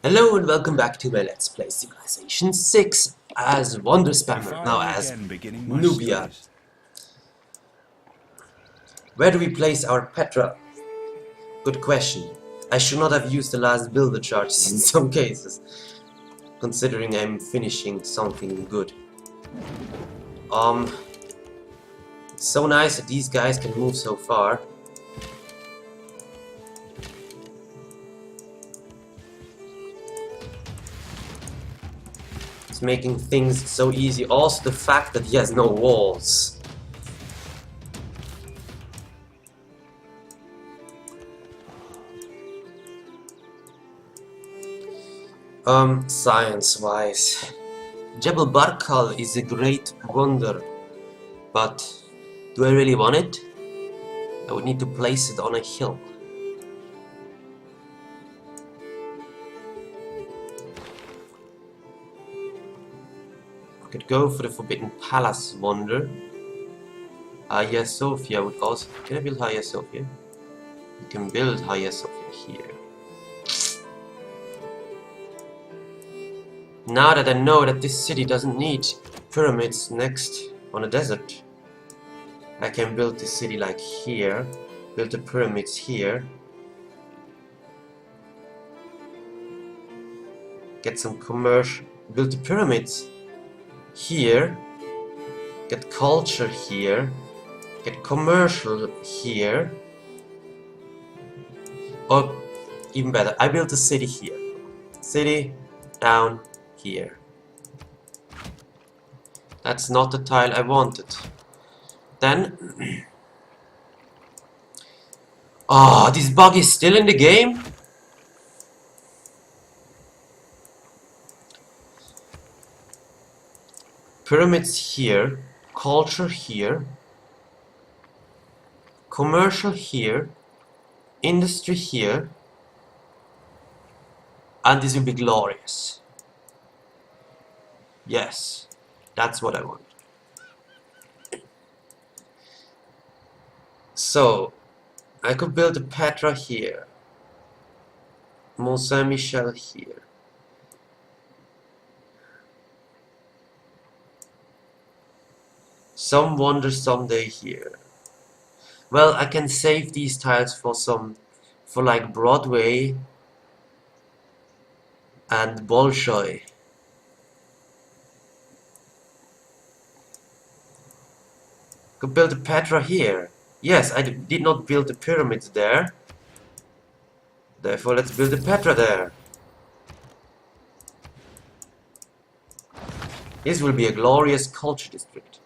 Hello and welcome back to my Let's Play Civilization 6 as Wonder Spammer, now as Nubia. Where do we place our Petra? Good question. I should not have used the last builder charges in some cases, considering I'm finishing something good. It's so nice that these guys can move so far. It's making things so easy. Also the fact that he has no walls. Science-wise, Jebel Barkal is a great wonder, but do I really want it? I would need to place it on a hill. I could go for the Forbidden Palace wonder. Hagia Sophia would also... Can I build Hagia Sophia? You can build Hagia Sophia here. Now that I know that this city doesn't need pyramids next on a desert, I can build this city like here, build the pyramids here, get some commercial, build the pyramids here, get culture here, get commercial here, or even better, I built a city here, city down here. That's not the tile I wanted. Then, this bug is still in the game? Pyramids here, culture here, commercial here, industry here, and this will be glorious. Yes, that's what I want. So, I could build a Petra here, Mont Saint-Michel here. Some wonder someday here. Well, I can save these tiles for like Broadway and Bolshoi. Could build a Petra here. Yes, I did not build the pyramids there. Therefore, let's build a Petra there. This will be a glorious culture district.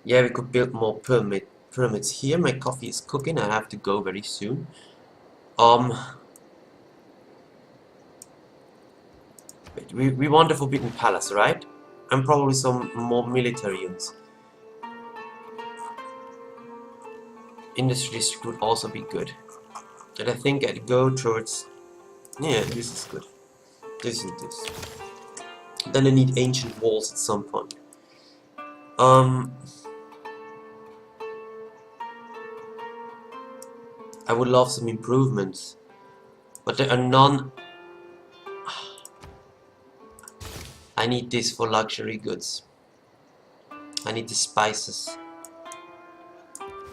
Yeah, we could build more pyramids here. My coffee is cooking. I have to go very soon. We want the Forbidden Palace, right? And probably some more military units. Industry district would also be good. And I think I'd go towards... Yeah, this is good. This and this. Then I need ancient walls at some point. I would love some improvements, but there are none. I need this for luxury goods. I need the spices.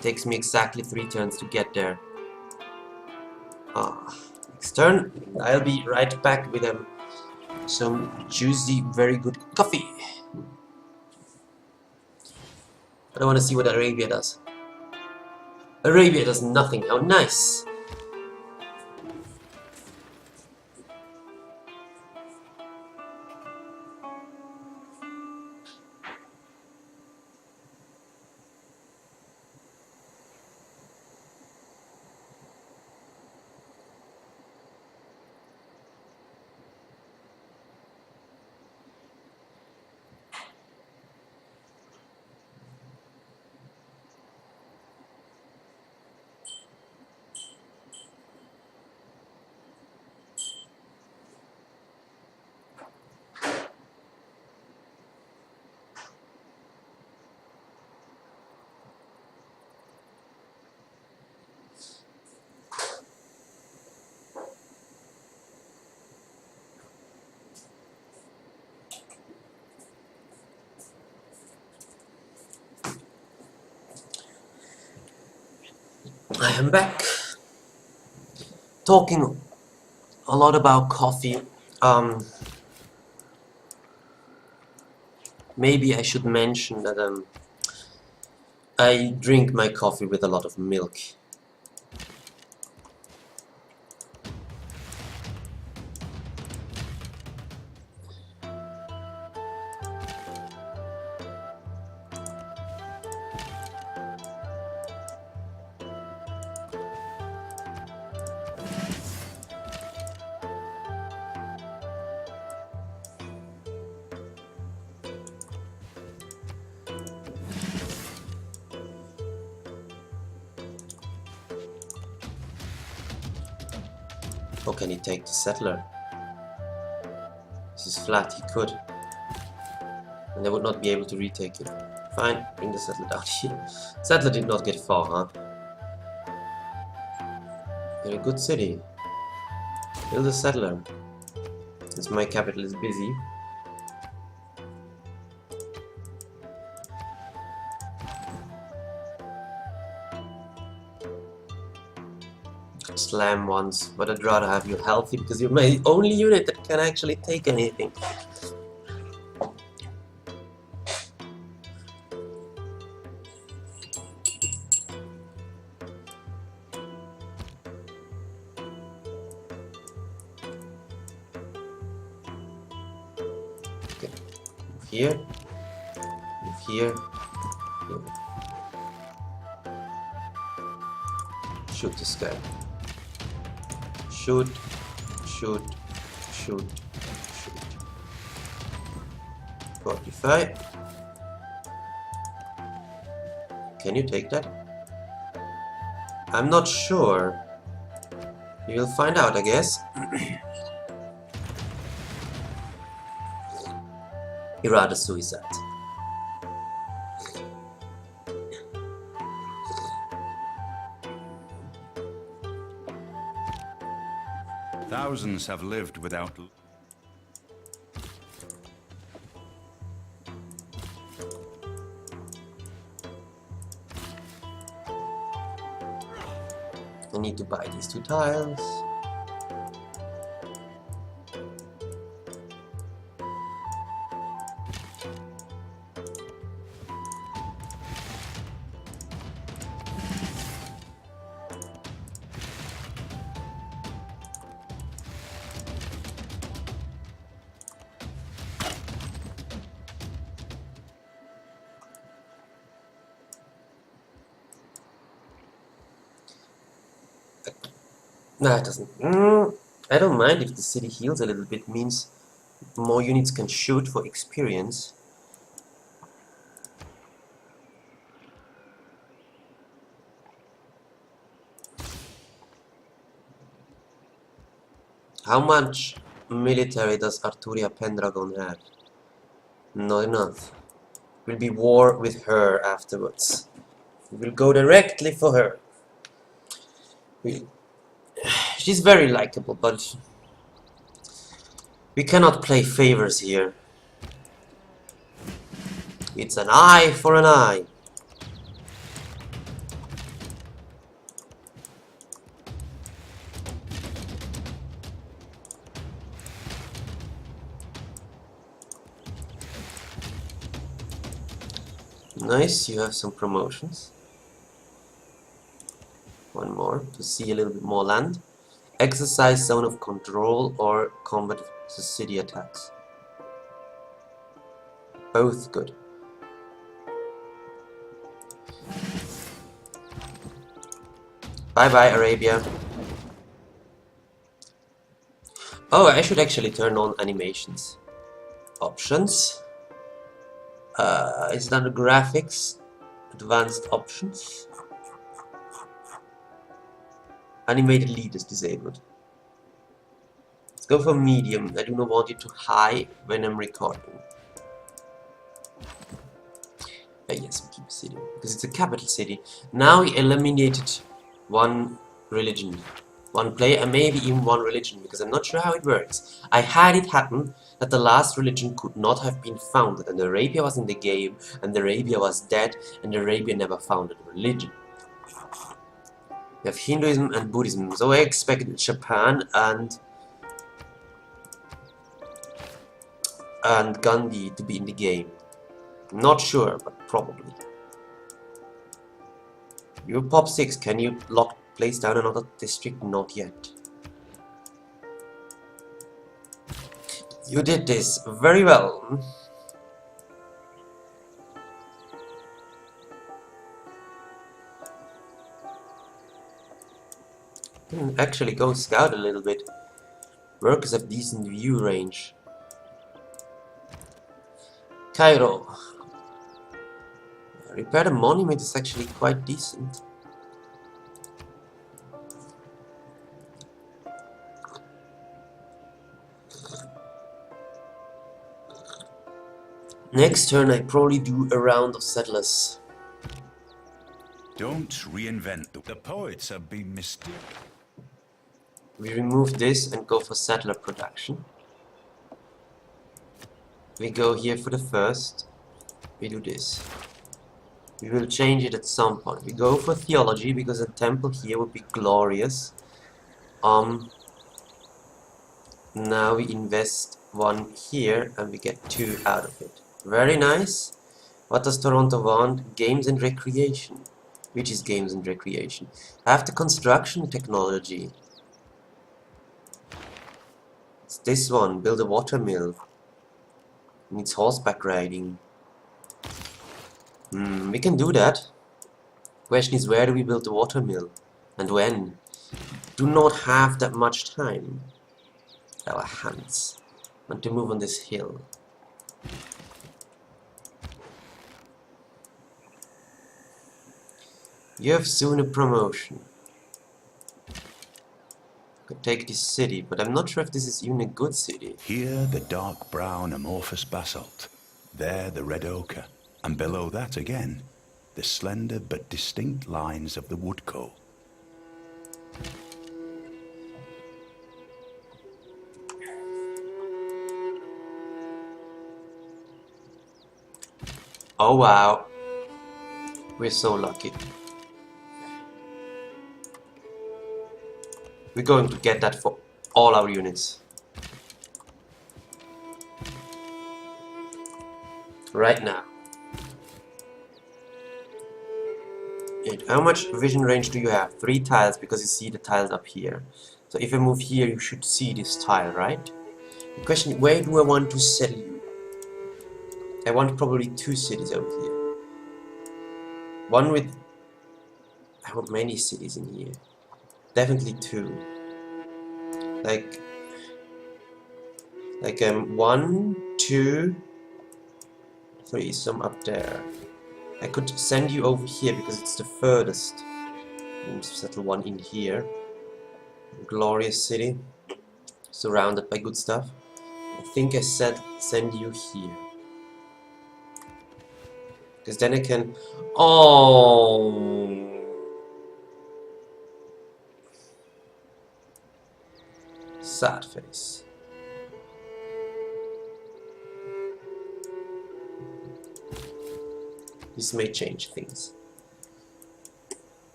Takes me exactly 3 turns to get there. Next turn, I'll be right back with some juicy, very good coffee. I want to see what Arabia does. Arabia does nothing. How nice! I'm back. Talking a lot about coffee. Maybe I should mention that I drink my coffee with a lot of milk. Or can he take the settler? This is flat, he could. And I would not be able to retake it. Fine, bring the settler down here. Settler did not get far, huh? You're a good city. Build a settler. Since my capital is busy. Slam once, but I'd rather have you healthy because you're my only unit that can actually take anything. Okay, move here, move here, here. Shoot this guy. Shoot, shoot, shoot, shoot. Fortify. Can you take that? I'm not sure. You will find out, I guess. Irada suicide. Thousands have lived without... I need to buy these 2 tiles. No, it doesn't. I don't mind if the city heals a little bit, means more units can shoot for experience. How much military does Arturia Pendragon have? Not enough. Will be war with her afterwards. We will go directly for her. She's very likable, but we cannot play favors here. It's an eye for an eye. Nice, you have some promotions. One more to see a little bit more land. Exercise zone of control or combat the city attacks. Both good. Bye bye Arabia. Oh, I should actually turn on animations. Options. Is it under graphics? Advanced options. Animated lead is disabled. Let's go for medium. I do not want it to high when I'm recording. Yes, we keep city because it's a capital city. Now we eliminated one religion, one player, and maybe even one religion, because I'm not sure how it works. I had it happen that the last religion could not have been founded, and Arabia was in the game, and Arabia was dead, and Arabia never founded a religion. We have Hinduism and Buddhism, so I expect Japan and Gandhi to be in the game. Not sure, but probably. You pop 6, can you place down another district? Not yet. You did this very well. Actually go scout a little bit. Workers have decent view range. Cairo. Repair the monument is actually quite decent. Next turn I probably do a round of settlers. Don't reinvent the poets have been mistaken. We remove this and go for settler production. We go here for the first. We do this. We will change it at some point. We go for theology because a temple here would be glorious. Now we invest 1 here and we get 2 out of it. Very nice. What does Toronto want? Games and recreation. Which is games and recreation? I have the construction technology. It's this one. Build a watermill. Needs horseback riding. We can do that. Question is, where do we build the watermill? And when? Do not have that much time. Our hands. Want to move on this hill. You have soon a promotion. Could take this city, but I'm not sure if this is even a good city. Here the dark brown amorphous basalt, there the red ochre, and below that again, the slender but distinct lines of the wood coal. Oh wow. We're so lucky. We're going to get that for all our units. Right now. And how much vision range do you have? 3 tiles, because you see the tiles up here. So if I move here, you should see this tile, right? The question is, where do I want to settle you? I want probably 2 cities over here. One with... I want many cities in here. Definitely 2. Like 1, 2, 3, some up there. I could send you over here because it's the furthest. And settle 1 in here. Glorious city. Surrounded by good stuff. I think I said send you here. Because then I can... Oh... Sad face. This may change things.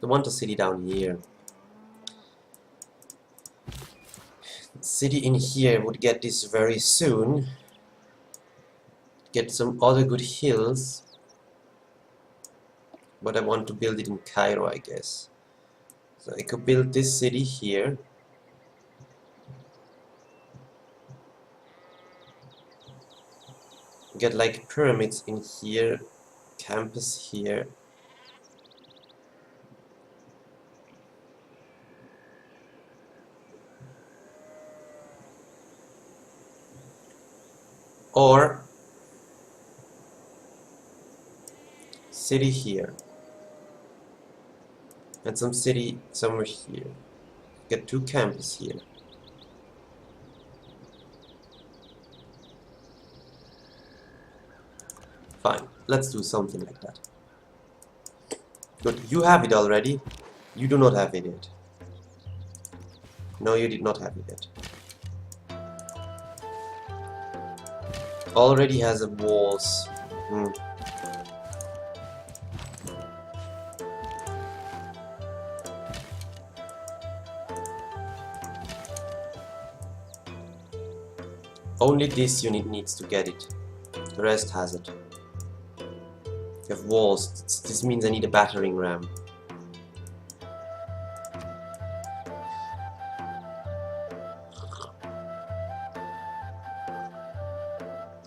I want a city down here. City in here would get this very soon. Get some other good hills. But I want to build it in Cairo, I guess. So I could build this city here. Get like pyramids in here. Campus here. Or city here. And some city somewhere here. Get 2 campuses here. Fine, let's do something like that. Good, you have it already. You do not have it yet. No, you did not have it yet. Already has a walls. Only this unit needs to get it. The rest has it. You have walls. This means I need a battering ram.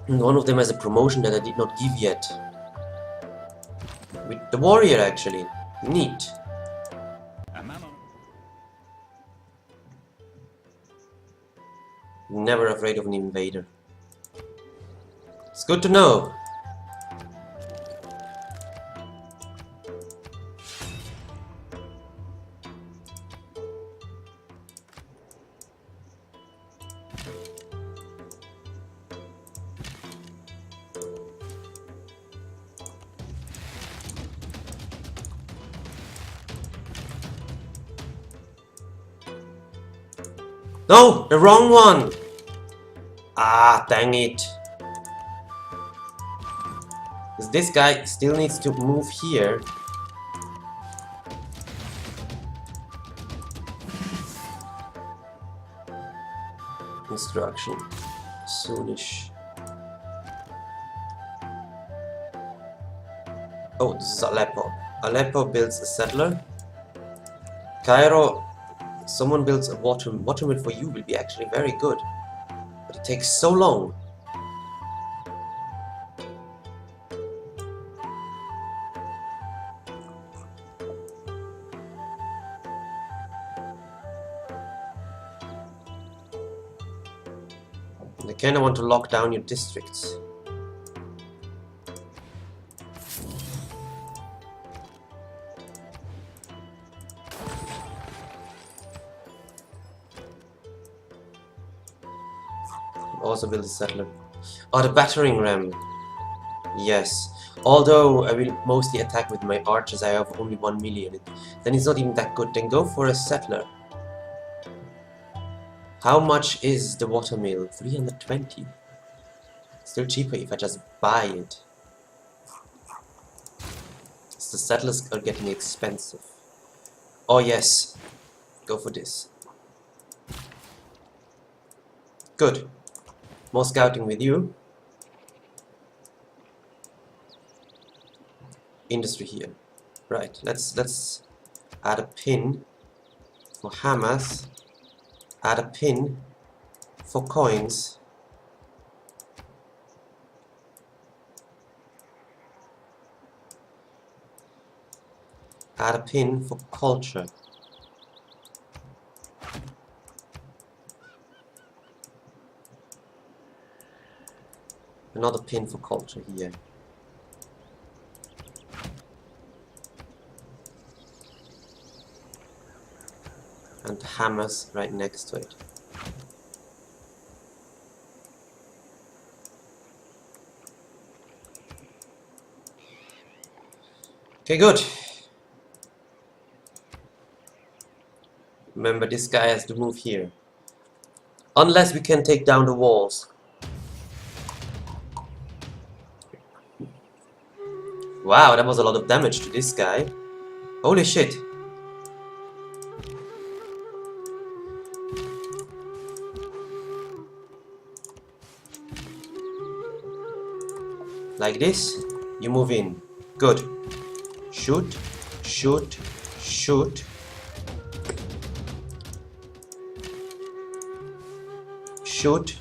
And one of them has a promotion that I did not give yet. With the warrior, actually. Neat. Never afraid of an invader. It's good to know. No, the wrong one. Ah, dang it. Because this guy still needs to move here. Instruction. Soonish. Oh, this is Aleppo. Aleppo builds a settler. Cairo, someone builds a watermill for you will be actually very good. But it takes so long. And I kinda want to lock down your districts. Also build a settler. Oh, the battering ram. Yes. Although I will mostly attack with my archers, I have only 1 million. Then it's not even that good. Then go for a settler. How much is the watermill? 320. Still cheaper if I just buy it. So the settlers are getting expensive. Oh yes. Go for this. Good. More scouting with you. Industry here. Right, let's add a pin for hammers. Add a pin for coins. Add a pin for culture. Another pin for culture here. And hammers right next to it. Okay, good. Remember, this guy has to move here. Unless we can take down the walls. Wow, that was a lot of damage to this guy. Holy shit. Like this, you move in. Good. Shoot, shoot, shoot. Shoot.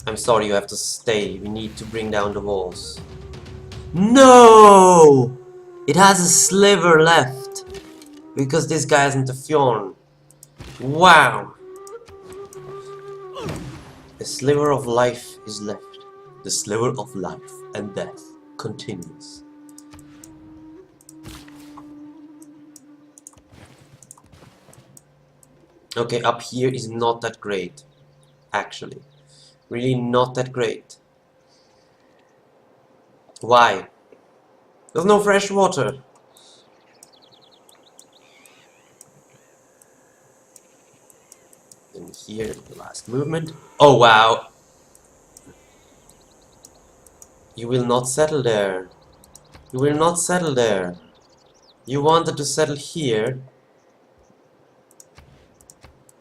I'm sorry, you have to stay. We need to bring down the walls. No! It has a sliver left. Because this guy hasn't a Fjorn. Wow! A sliver of life is left. The sliver of life and death continues. Okay, up here is not that great. Actually. Really not that great. Why? There's no fresh water. Going here, the last movement. Oh wow! You will not settle there. You will not settle there. You wanted to settle here.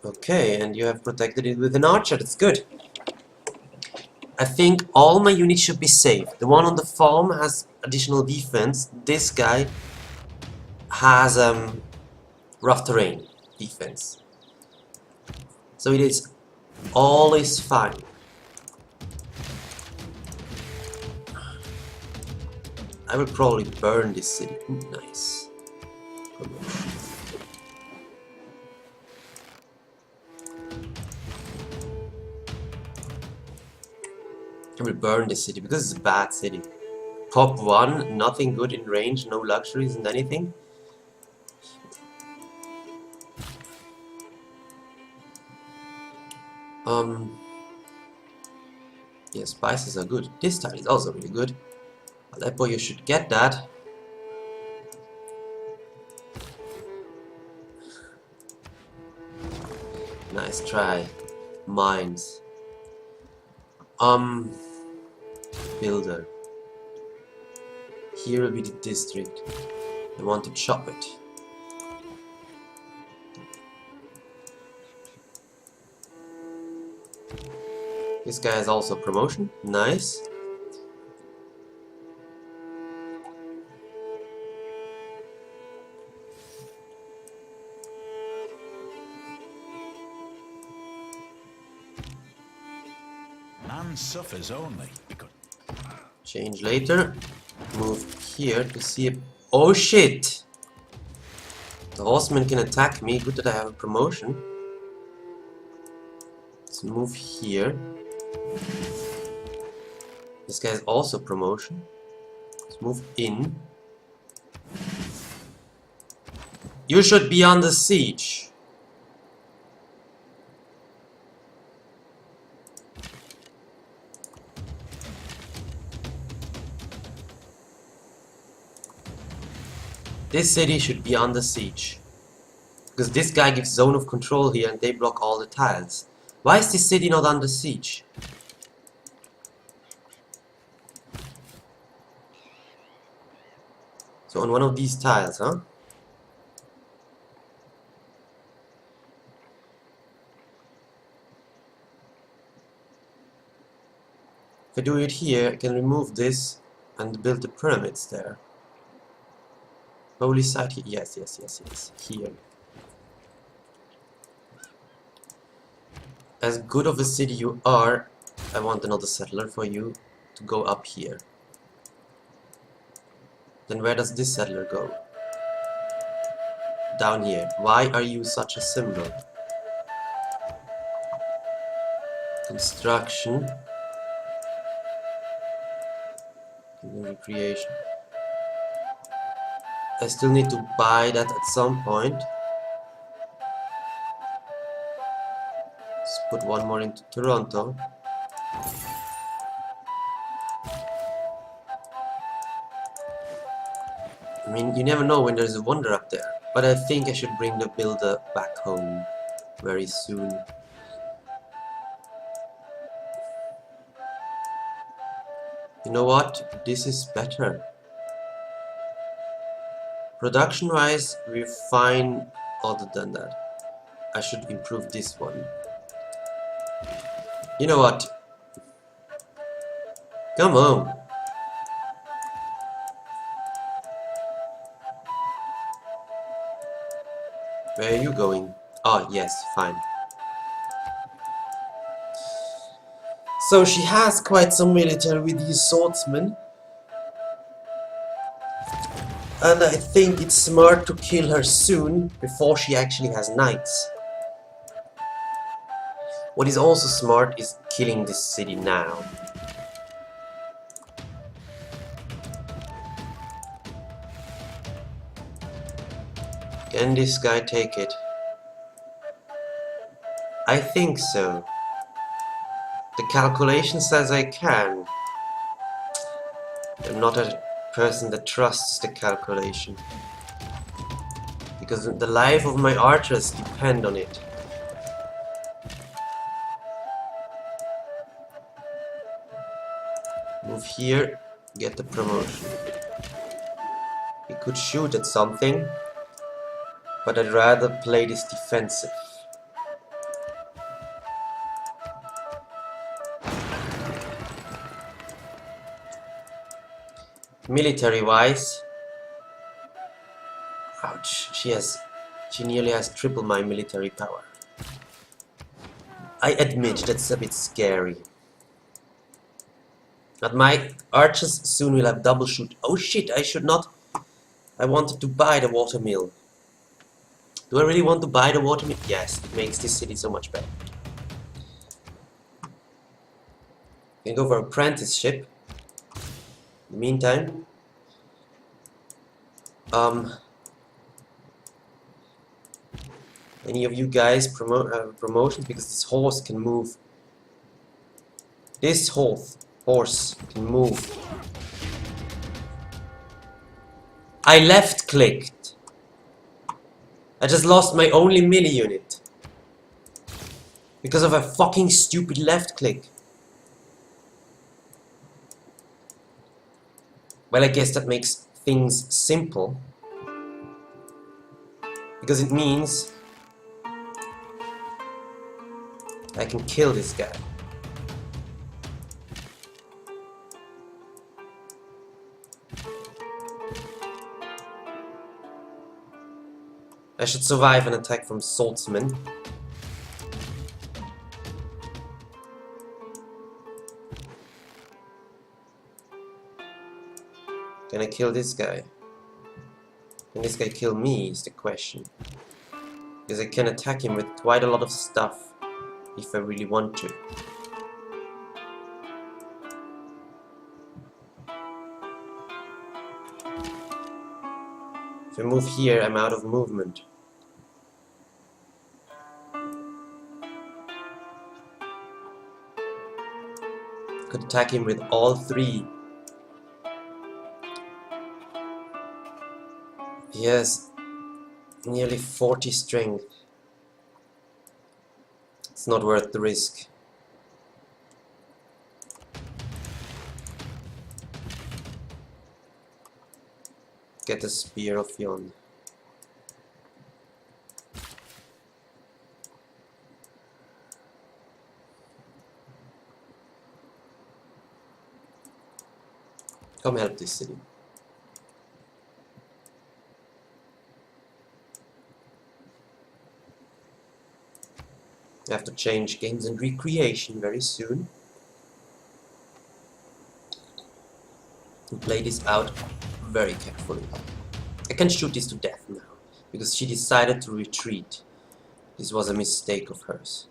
Okay, and you have protected it with an archer. That's good. I think all my units should be safe. The one on the farm has additional defense. This guy has rough terrain defense. So it is always fine. I will probably burn this city. Ooh, nice. I will burn this city because it's a bad city. Top 1, nothing good in range, no luxuries and anything. Yeah, spices are good. This tile is also really good. Aleppo, you should get that. Nice try. Mines. Builder. Here will be the district. I want to chop it. This guy has also promotion. Nice. Man suffers only because... Change later. Move here to see if... Oh shit! The horseman can attack me. Good that I have a promotion. Let's move here. This guy is also promotion. Let's move in. You should be under siege. This city should be under siege. Because this guy gives zone of control here and they block all the tiles. Why is this city not under siege? So on one of these tiles, huh? If I do it here, I can remove this and build the pyramids there. Holy site here. Yes, yes, yes, yes. Here. As good of a city you are, I want another settler for you to go up here. Then where does this settler go? Down here. Why are you such a symbol? Construction. And then recreation. I still need to buy that at some point. Let's put one more into Toronto. I mean, you never know when there's a wonder up there. But I think I should bring the builder back home very soon. You know what? This is better. Production-wise, we're fine other than that. I should improve this one. You know what? Come on. Where are you going? Oh, yes, fine. So she has quite some military with these swordsmen. And I think it's smart to kill her soon, before she actually has knights. What is also smart is killing this city now. Can this guy take it? I think so. The calculation says I can. I'm not a person that trusts the calculation. Because the life of my archers depend on it. Move here, get the promotion. We could shoot at something, but I'd rather play this defensive. Military-wise, ouch, she nearly has triple my military power. I admit that's a bit scary. But my archers soon will have double shoot. Oh shit, I should not. I wanted to buy the watermill. Do I really want to buy the watermill? Yes, it makes this city so much better. Can go for apprenticeship. In the meantime, any of you guys promotion, because this horse can move. This horse can move. I left clicked. I just lost my only melee unit because of a fucking stupid left click. Well, I guess that makes things simple, because it means I can kill this guy. I should survive an attack from swordsmen. Can I kill this guy? Can this guy kill me is the question. Because I can attack him with quite a lot of stuff if I really want to. If I move here, I'm out of movement. Could attack him with all three. He has nearly 40 strength. It's not worth the risk. Get the Spear of Yon. Come help this city. I have to change games and recreation very soon. And play this out very carefully. I can shoot this to death now, because she decided to retreat. This was a mistake of hers.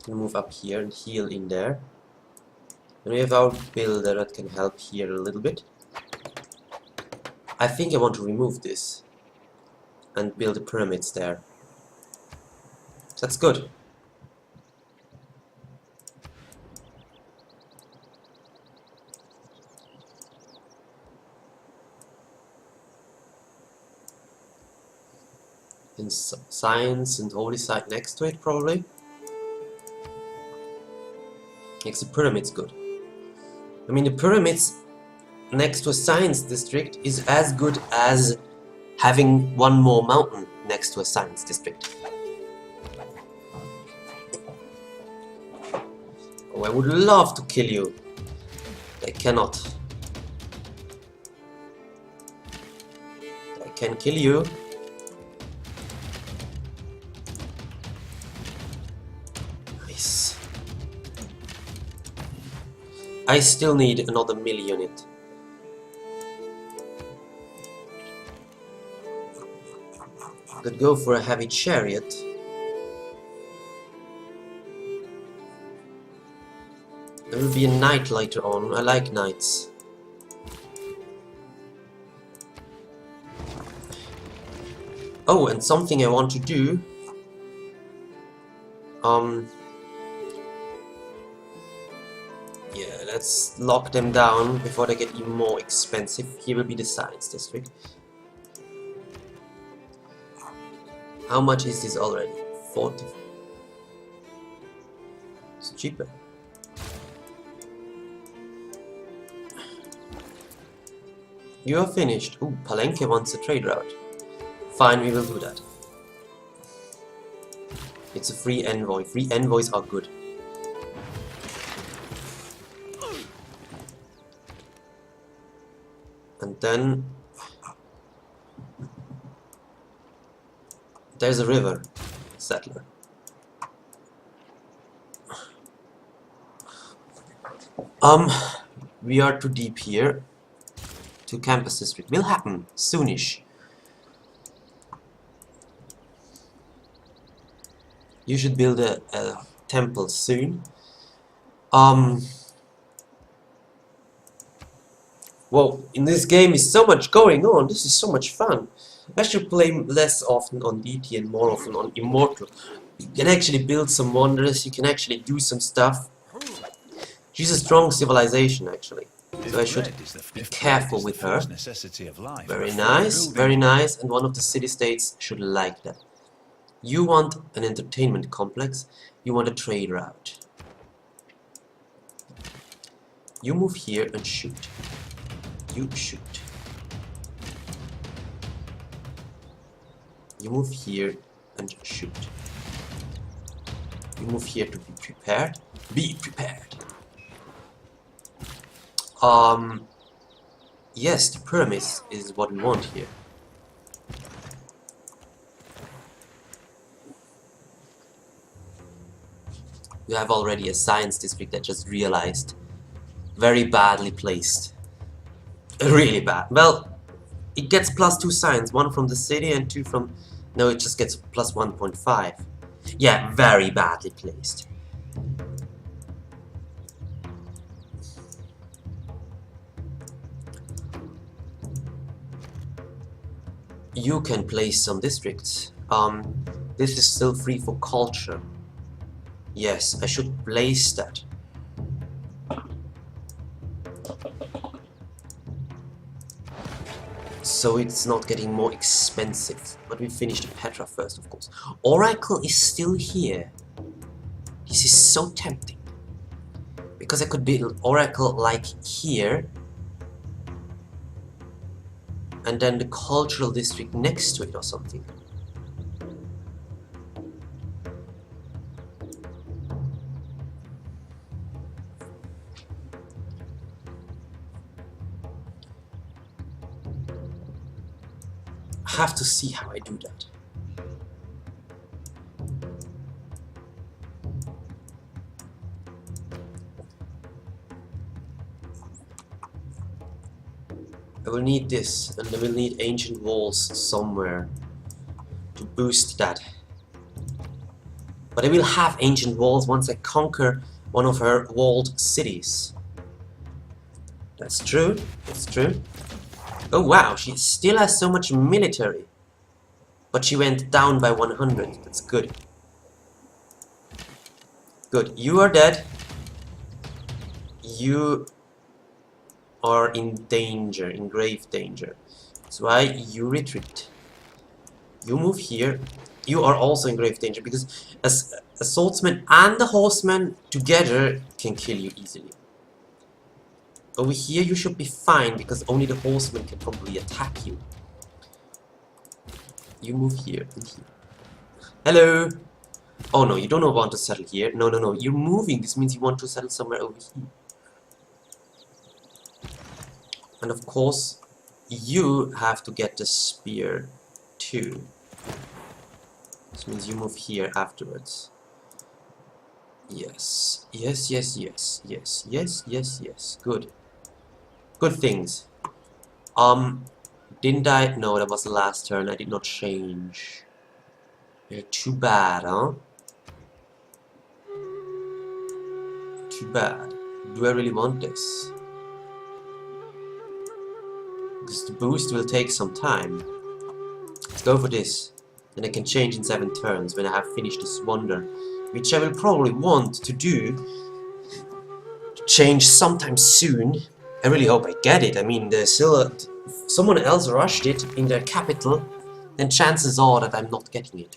Can move up here and heal in there. And we have our builder that can help here a little bit. I think I want to remove this and build the pyramids there. That's good. And science and holy site next to it, probably. Makes the pyramids good. I mean, the pyramids next to a science district is as good as having one more mountain next to a science district. Oh, I would love to kill you. I cannot. I can kill you. Nice. I still need another melee unit. Could go for a heavy chariot. There will be a knight later on. I like knights. Oh, and something I want to do. Yeah, Let's lock them down before they get even more expensive. Here will be the science district. How much is this already? 40. It's cheaper. You are finished. Ooh, Pangea wants a trade route. Fine, we will do that. It's a free envoy. Free envoys are good. And then there's a river settler. We are too deep here. To campus district will happen soonish. You should build a temple soon. Whoa, in this game is so much going on. This is so much fun. I should play less often on DT and more often on Immortal. You can actually build some wonders. You can actually do some stuff. She's a strong civilization, actually. So I should be careful with her. Very nice, very nice. And one of the city-states should like that. You want an entertainment complex. You want a trade route. You move here and shoot. You shoot. You move here and shoot. You move here to be prepared. Be prepared. Yes, the pyramids is what we want here. We have already a science district that just realized. Very badly placed. Really bad. Well, it gets +2 science, 1 from the city and 2 from... No, it just gets +1.5. Yeah, very badly placed. You can place some districts. This is still free for culture. Yes, I should place that. So it's not getting more expensive. But we finish the Petra first, of course. Oracle is still here. This is so tempting. Because I could build Oracle like here. And then the cultural district next to it or something. I have to see how I do that. I will need this, and I will need ancient walls somewhere to boost that. But I will have ancient walls once I conquer one of her walled cities. That's true, that's true. Oh wow, she still has so much military. But she went down by 100, that's good. Good, you are dead. You are in danger, in grave danger. That's why you retreat. You move here. You are also in grave danger because as a swordsman and a horseman together can kill you easily. Over here you should be fine because only the horseman can probably attack you. You move here and here. Hello! Oh no, you don't want to settle here. No, no, no. You're moving. This means you want to settle somewhere over here. And of course, you have to get the spear too. This means you move here afterwards. Yes. Yes, yes, yes. Yes, yes, yes, yes. Good. Good things. Didn't I? No, that was the last turn. I did not change. Yeah, too bad, huh? Too bad. Do I really want this? Because the boost will take some time. Let's go for this. Then I can change in 7 turns when I have finished this wonder. Which I will probably want to do. To change sometime soon. I really hope I get it. I mean, there's still someone else rushed it in their capital, then chances are that I'm not getting it.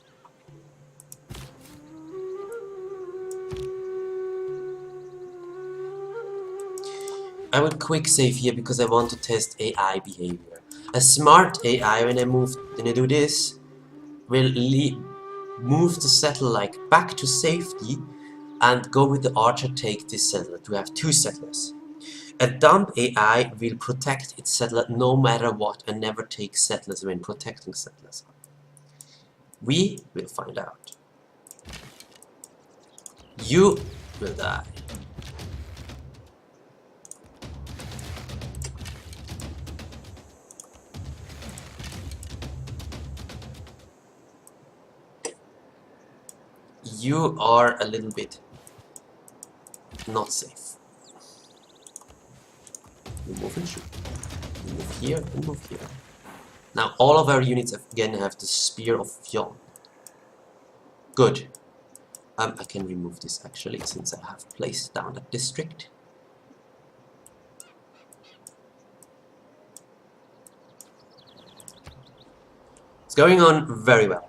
I will quick save here because I want to test AI behavior. A smart AI, when I do this, will move the satellite back to safety and go with the archer, take this settler to have 2 settlers. A dumb AI will protect its settler no matter what and never take settlers when protecting settlers. We will find out. You will die. You are a little bit not safe. You move and shoot. You move here and move here. Now all of our units again have the Spear of Fionn. Good. I can remove this actually since I have placed down that district. It's going on very well.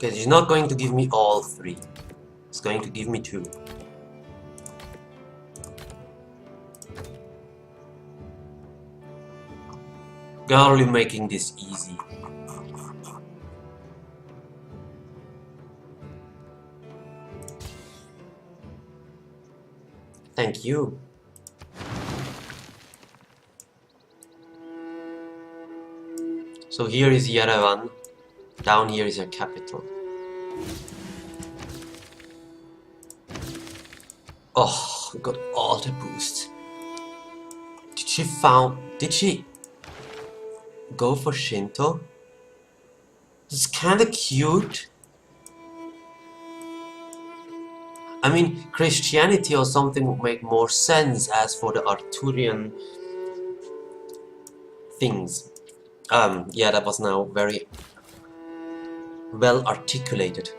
Because he's not going to give me all 3. He's going to give me 2. Girl, you're making this easy. Thank you. So here is Yerevan. Down here is her capital. Oh, we got all the boost. Did she go for Shinto? It's kinda cute. I mean, Christianity or something would make more sense as for the Arthurian things. Yeah, that was now very well articulated.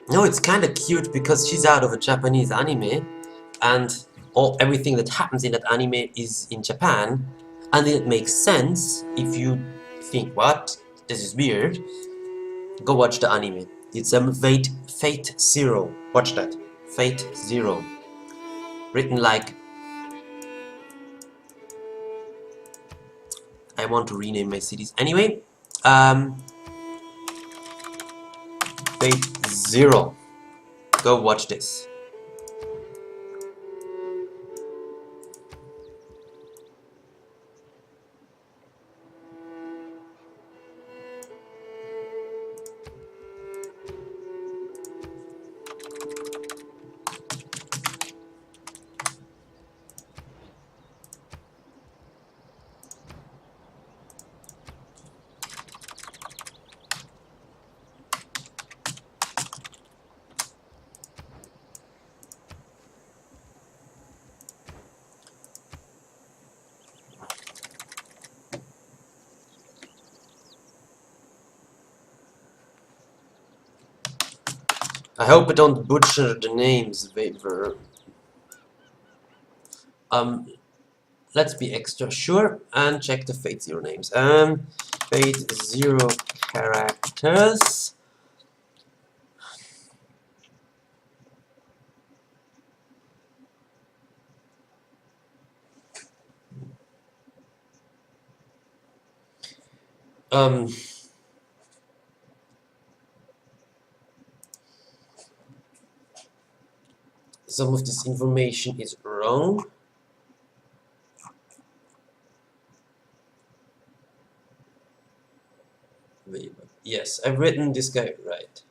No, it's kinda cute because she's out of a Japanese anime and everything that happens in that anime is in Japan, and it makes sense if you think, what? This is weird. Go watch the anime. It's Fate Zero. Watch that. Fate Zero. Written like... I want to rename my cities. Anyway, Fate Zero. Go watch this. I hope I don't butcher the names, Waver. Let's be extra sure and check the Fate Zero names. Fate Zero characters. Some of this information is wrong. Yes, I've written this guy right.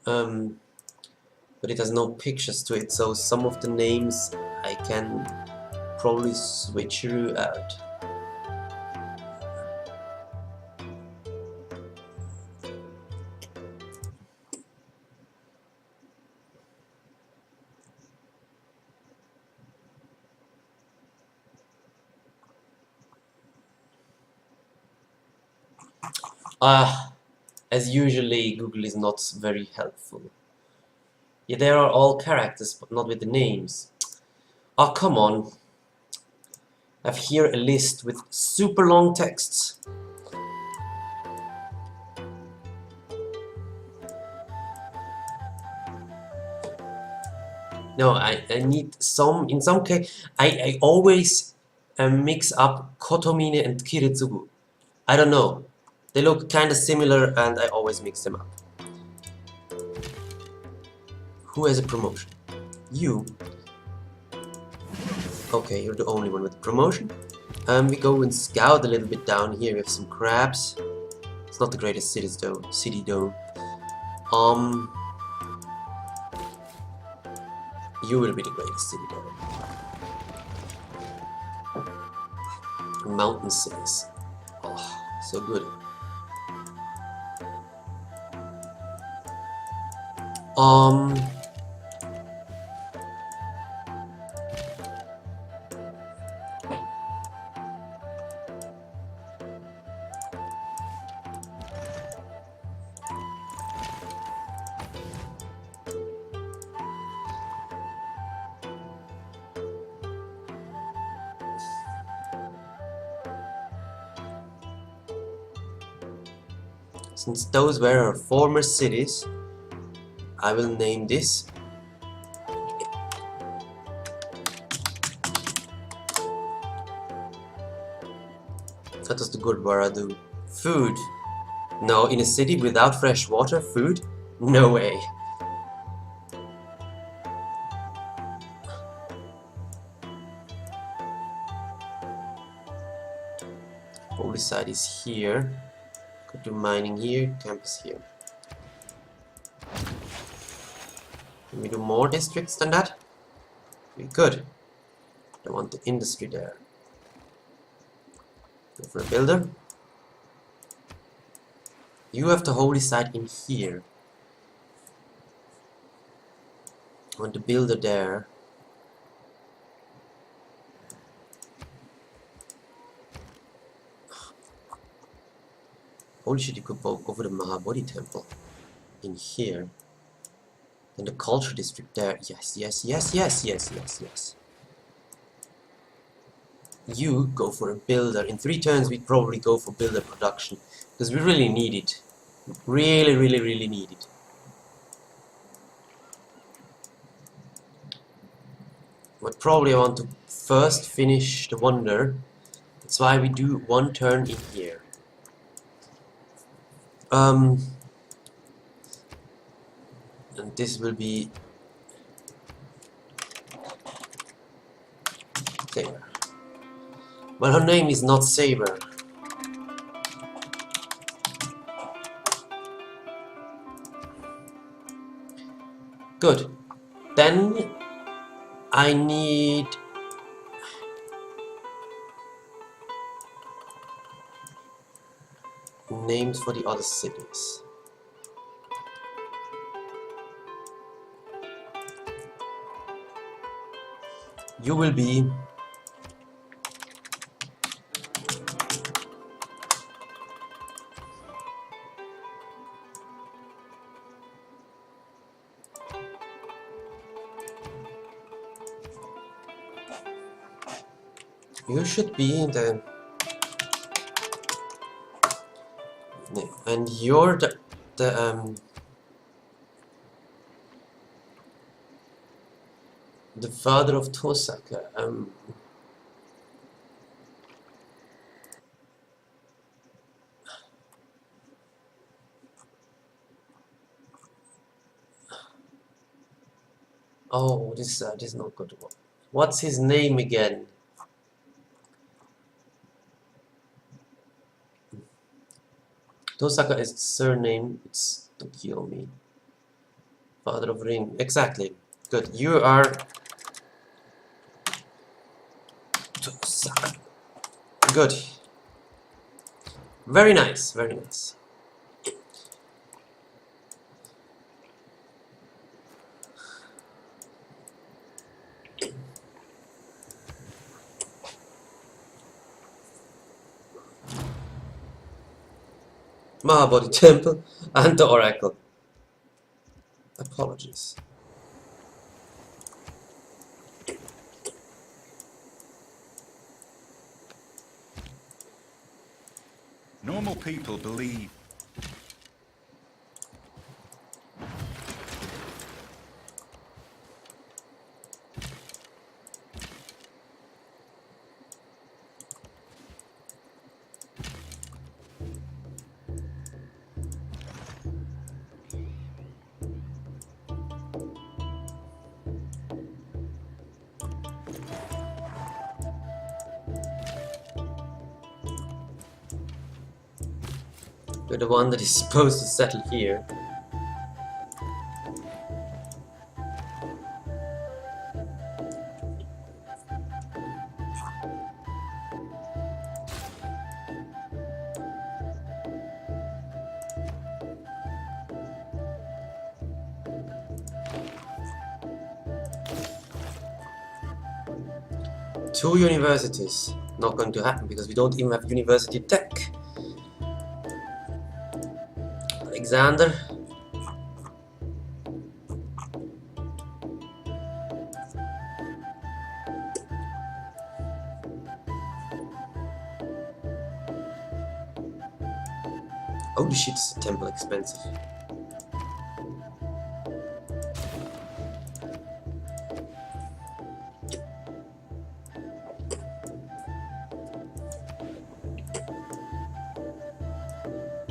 but it has no pictures to it, so some of the names I can probably switcheroo out. As usually, Google is not very helpful. Yeah, there are all characters, but not with the names. Oh, come on. I have here a list with super long texts. No, I need some, in some case, I always mix up Kotomine and Kiritsugu. I don't know. They look kind of similar and I always mix them up. Who has a promotion? You. Okay, you're the only one with a promotion. We go and scout a little bit down here. We have some crabs. It's not the greatest city though. You will be the greatest city though. Mountain cities. Oh, so good. Since those were our former cities, I will name this what does the Gurdwara do? Food. No, in a city without fresh water, food? No way. Holy site is here. Could do mining here, campus here. Can we do more districts than that? We could. I want the industry there. Go for a builder. You have the holy site in here. I want the builder there. Holy shit, you could go over the Mahabodhi temple in here. And the culture district there. Yes, yes, yes, yes, yes, yes, yes. You go for a builder. In 3 turns we'd probably go for builder production. Because we really need it. Really, really, really need it. But probably I want to first finish the wonder. That's why we do 1 turn in here. And this will be Saber. Well, her name is not Saber. Good. Then I need names for the other cities. You will be you should be the and you're the father of Tosaka. Oh, this is not good. What's his name again? Tosaka is the surname. It's don't kill me. Father of Ring. Exactly. Good. You are... Good. Very nice. Very nice. Mahabodhi Temple and the Oracle. Apologies. Normal people believe. You're the one that is supposed to settle here. Two universities. Not going to happen because we don't even have university tech. Alexander. Holy shit, is the temple expensive.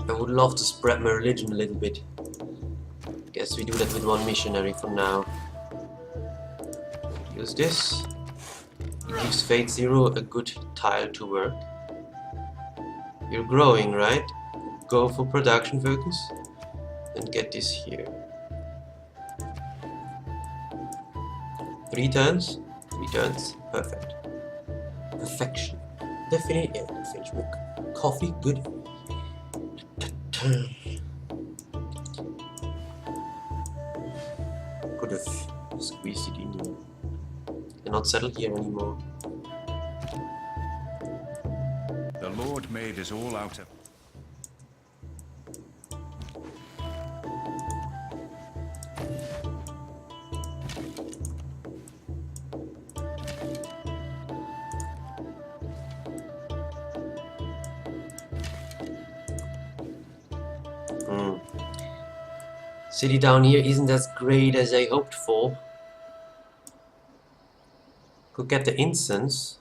I would love to spread my religion a little bit. Guess we do that with one missionary for now. Use this. It gives Fate Zero a good tile to work. You're growing, right? Go for production focus and get this here. 3 turns? 3 turns. Perfect. Perfection. Definitely. Yeah, finish my coffee. Good. Could have squeezed it in here. Cannot settle here anymore. The Lord made us all out of. City down here isn't as great as I hoped for. Could get the incense,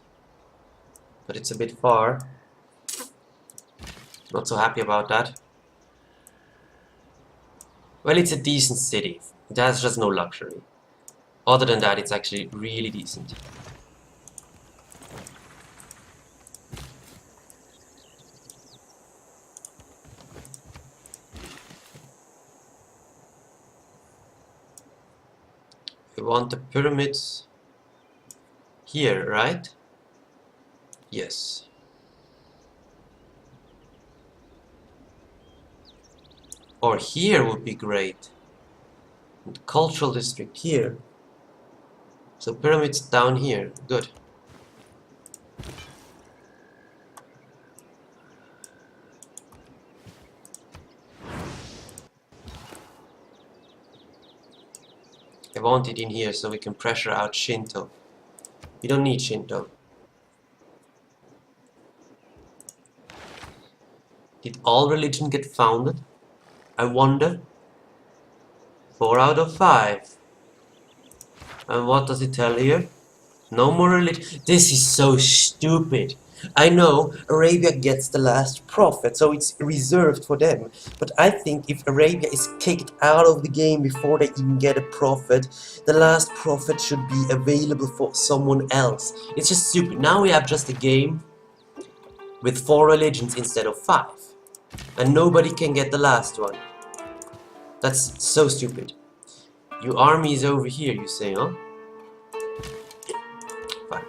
but it's a bit far. Not so happy about that. Well, it's a decent city. It has just no luxury. Other than that, it's actually really decent. We want the pyramids here, right? Yes. Or here would be great. And the cultural district here. So pyramids down here. Good. I want it in here so we can pressure out Shinto. We don't need Shinto. Did all religion get founded? I wonder. 4 out of 5. And what does it tell here? No more religion. This is so stupid. I know Arabia gets the last prophet, so it's reserved for them. But I think if Arabia is kicked out of the game before they even get a prophet, the last prophet should be available for someone else. It's just stupid. Now we have just a game with 4 religions instead of 5. And nobody can get the last one. That's so stupid. Your army is over here, you say, huh? Fine.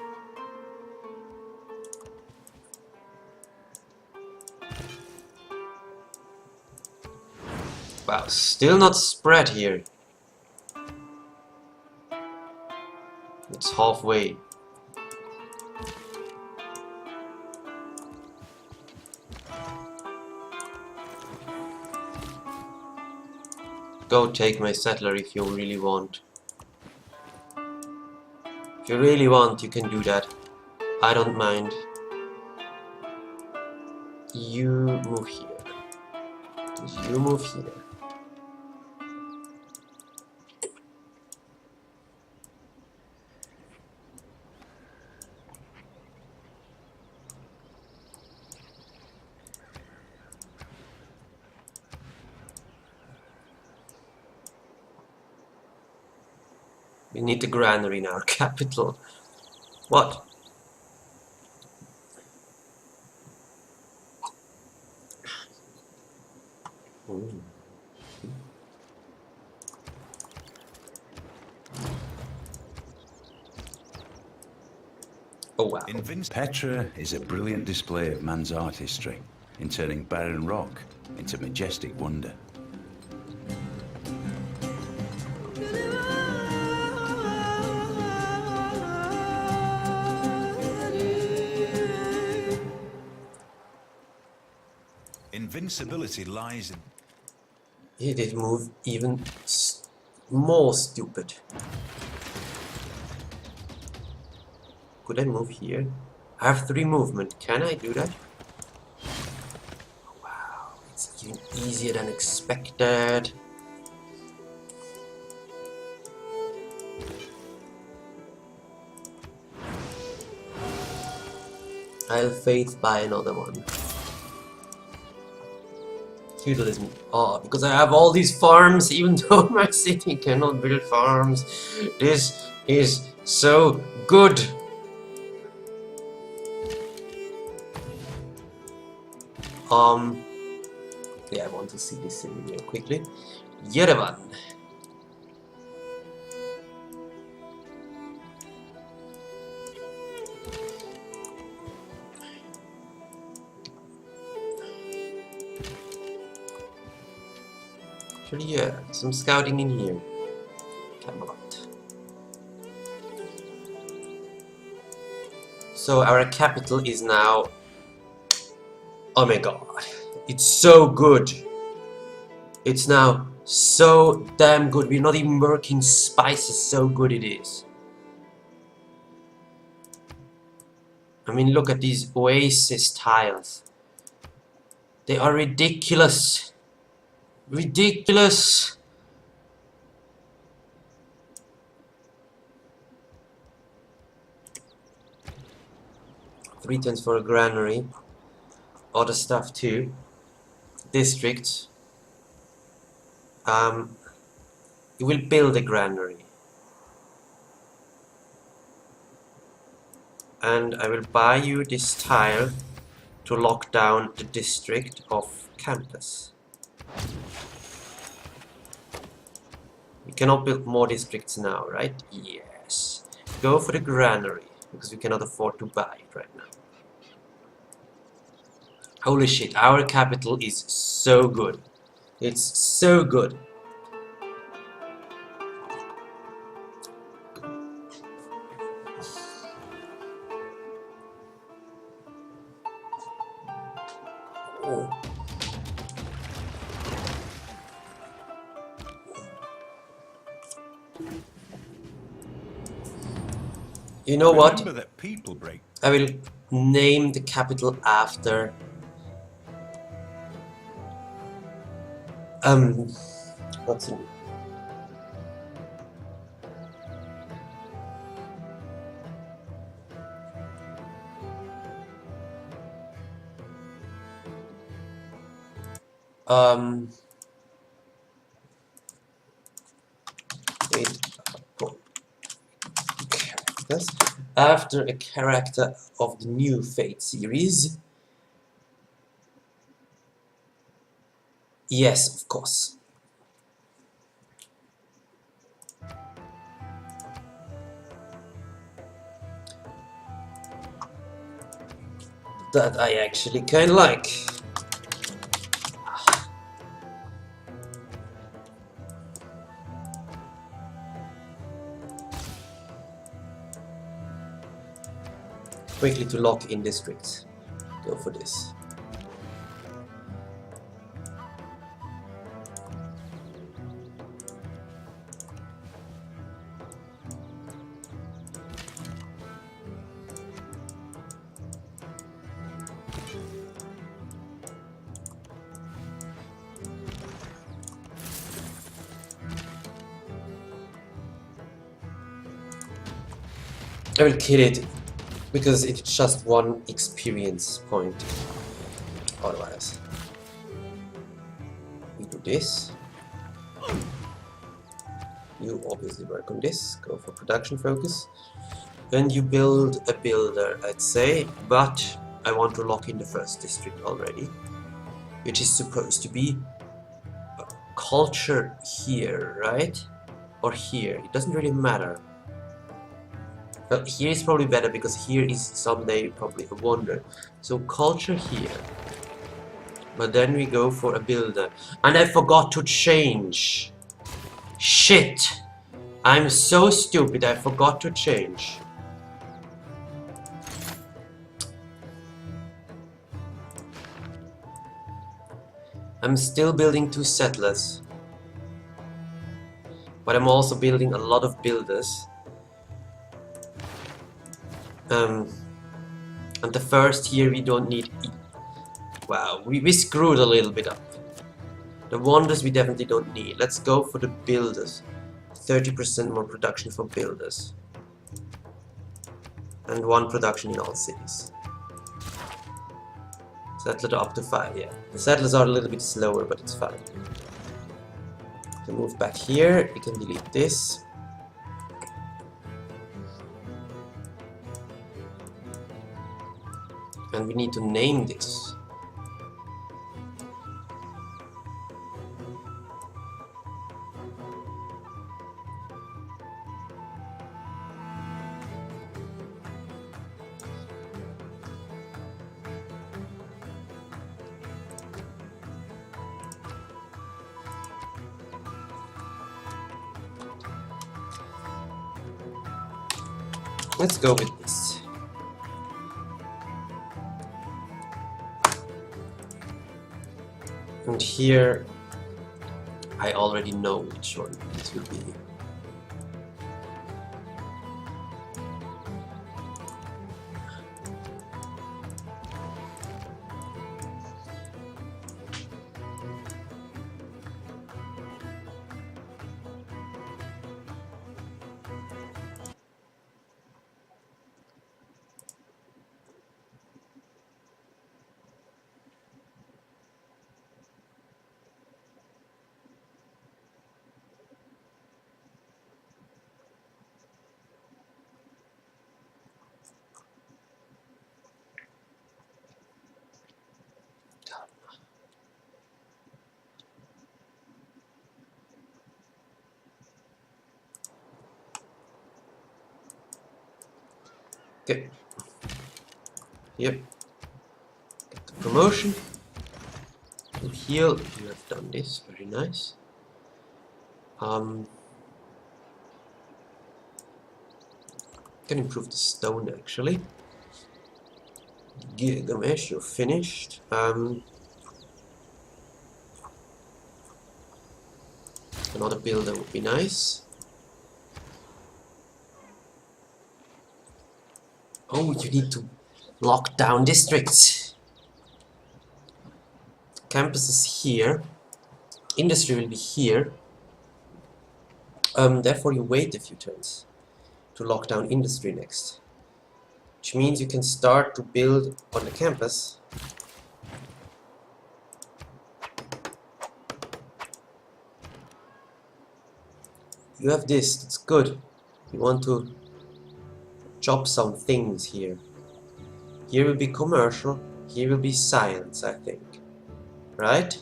Wow, still not spread here. It's halfway. Go take my settler if you really want. If you really want, you can do that. I don't mind. You move here. You move here. We need the granary in our capital. What? Ooh. Oh wow. Petra is a brilliant display of man's artistry in turning barren rock into majestic wonder. Invincibility lies in... He did move even more stupid. Could I move here? I have 3 movement. Can I do that? Wow, it's even easier than expected. I'll faith buy another one. Feudalism. Oh, because I have all these farms, even though my city cannot build farms. This is so good. Yeah, I want to see this in real quickly. Yerevan. Actually, yeah, some scouting in here. Camelot. So our capital is now... Oh my god. It's so good. It's now so damn good. We're not even working spices, so good it is. I mean, look at these oasis tiles. They are ridiculous. Ridiculous. Three tons for a granary. Other stuff too. District. You will build a granary. And I will buy you this tile to lock down the district of campus. We cannot build more districts now, right? Yes. Go for the granary, because we cannot afford to buy it right now. Holy shit, our capital is so good. It's so good. Oh. You know what? Remember that people break. I will name the capital after what's it? Wait, oh, characters after a character of the new Fate series. Yes, of course. that I actually kinda like. Quickly to lock in districts. Go for this. I will kill it because it's just one experience point. Otherwise, we do this. You obviously work on this. Go for production focus. And you build a builder, I'd say, but I want to lock in the first district already, which is supposed to be culture here, right? Or here. It doesn't really matter. Well, here is probably better because here is someday probably a wonder. So culture here. But then we go for a builder. And I forgot to change. Shit! I'm so stupid, I forgot to change. I'm still building 2 settlers. But I'm also building a lot of builders. And the first here we don't need... Wow, we screwed a little bit up. The wonders we definitely don't need. Let's go for the builders. 30% more production for builders. And 1 production in all cities. Settler up to 5, yeah. The settlers are a little bit slower, but it's fine. So move back here, we can delete this. And we need to name this. Let's go with this. And here, I already know which one it will be. Okay. Yep. Get the promotion. And heal. You have done this. Very nice. Can improve the stone actually. Gilgamesh, you're finished. Another builder would be nice. Oh, you need to lock down districts. Campus is here. Industry will be here. Therefore you wait a few turns to lock down industry next. Which means you can start to build on the campus. You have this, that's good. You want to chop some things here. Here will be commercial, here will be science, I think. Right?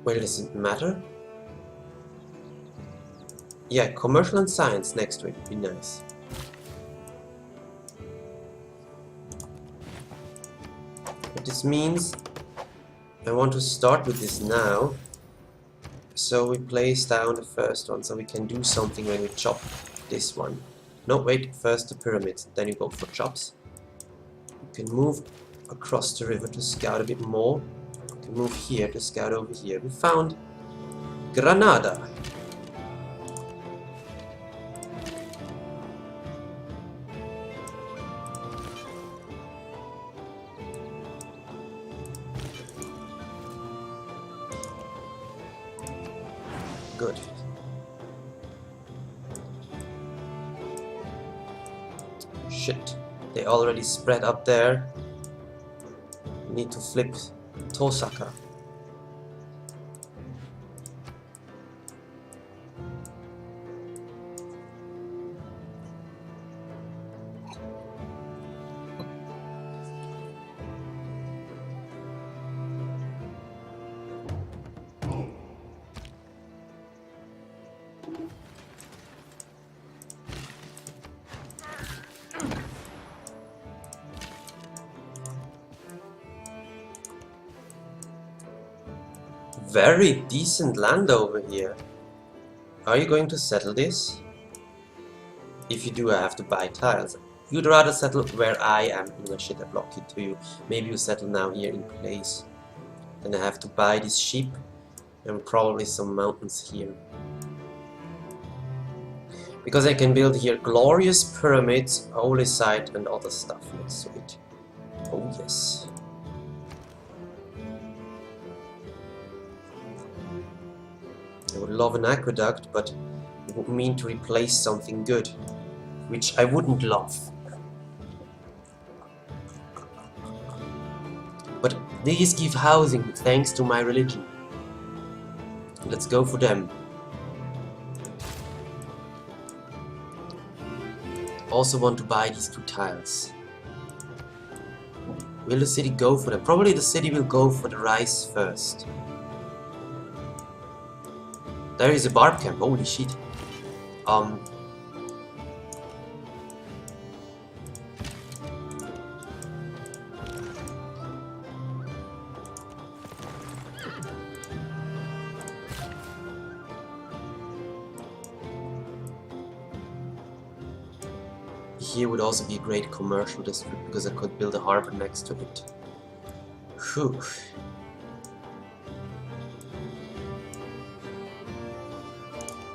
Well, does it matter? Yeah, commercial and science next week would be nice. But this means I want to start with this now. So we place down the first one so we can do something when we chop this one. No, wait, first the pyramids, then you go for chops. You can move across the river to scout a bit more. You can move here to scout over here. We found Granada. Good. Shit. They already spread up there. We need to flip Tosaka. Very decent land over here. Are you going to settle this? If you do, I have to buy tiles. You'd rather settle where I am. No shit, I block it to you. Maybe you settle now here in place. Then I have to buy this sheep and probably some mountains here. Because I can build here glorious pyramids, holy site and other stuff next to it. Oh yes. I would love an aqueduct, but it would mean to replace something good, which I wouldn't love. But these give housing thanks to my religion. Let's go for them. Also want to buy these 2 tiles. Will the city go for them? Probably the city will go for the rice first. There is a barb camp, holy shit. Here would also be a great commercial district because I could build a harbor next to it. Whew.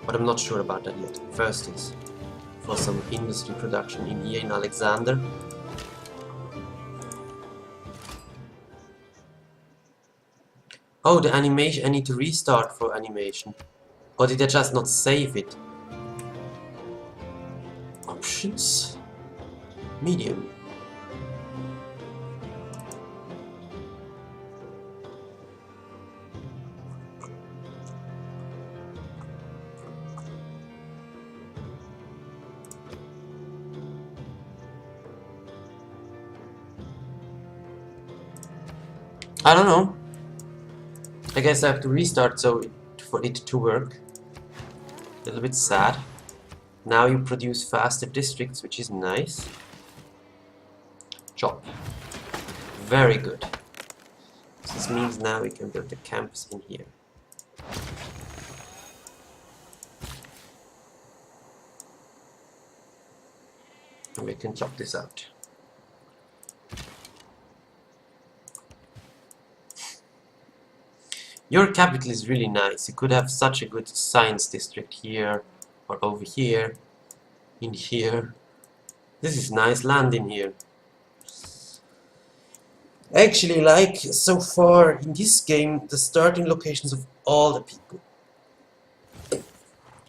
But I'm not sure about that yet. First is for some industry production in here in Alexander. Oh, the animation, I need to restart for animation. Or did I just not save it? Options? Medium. I don't know. I guess I have to restart for it to work. A little bit sad. Now you produce faster districts, which is nice. Chop. Very good. This means now we can build the campus in here. And we can chop this out. Your capital is really nice. You could have such a good science district here, or over here, in here. This is nice land in here. I actually like, so far in this game, the starting locations of all the people.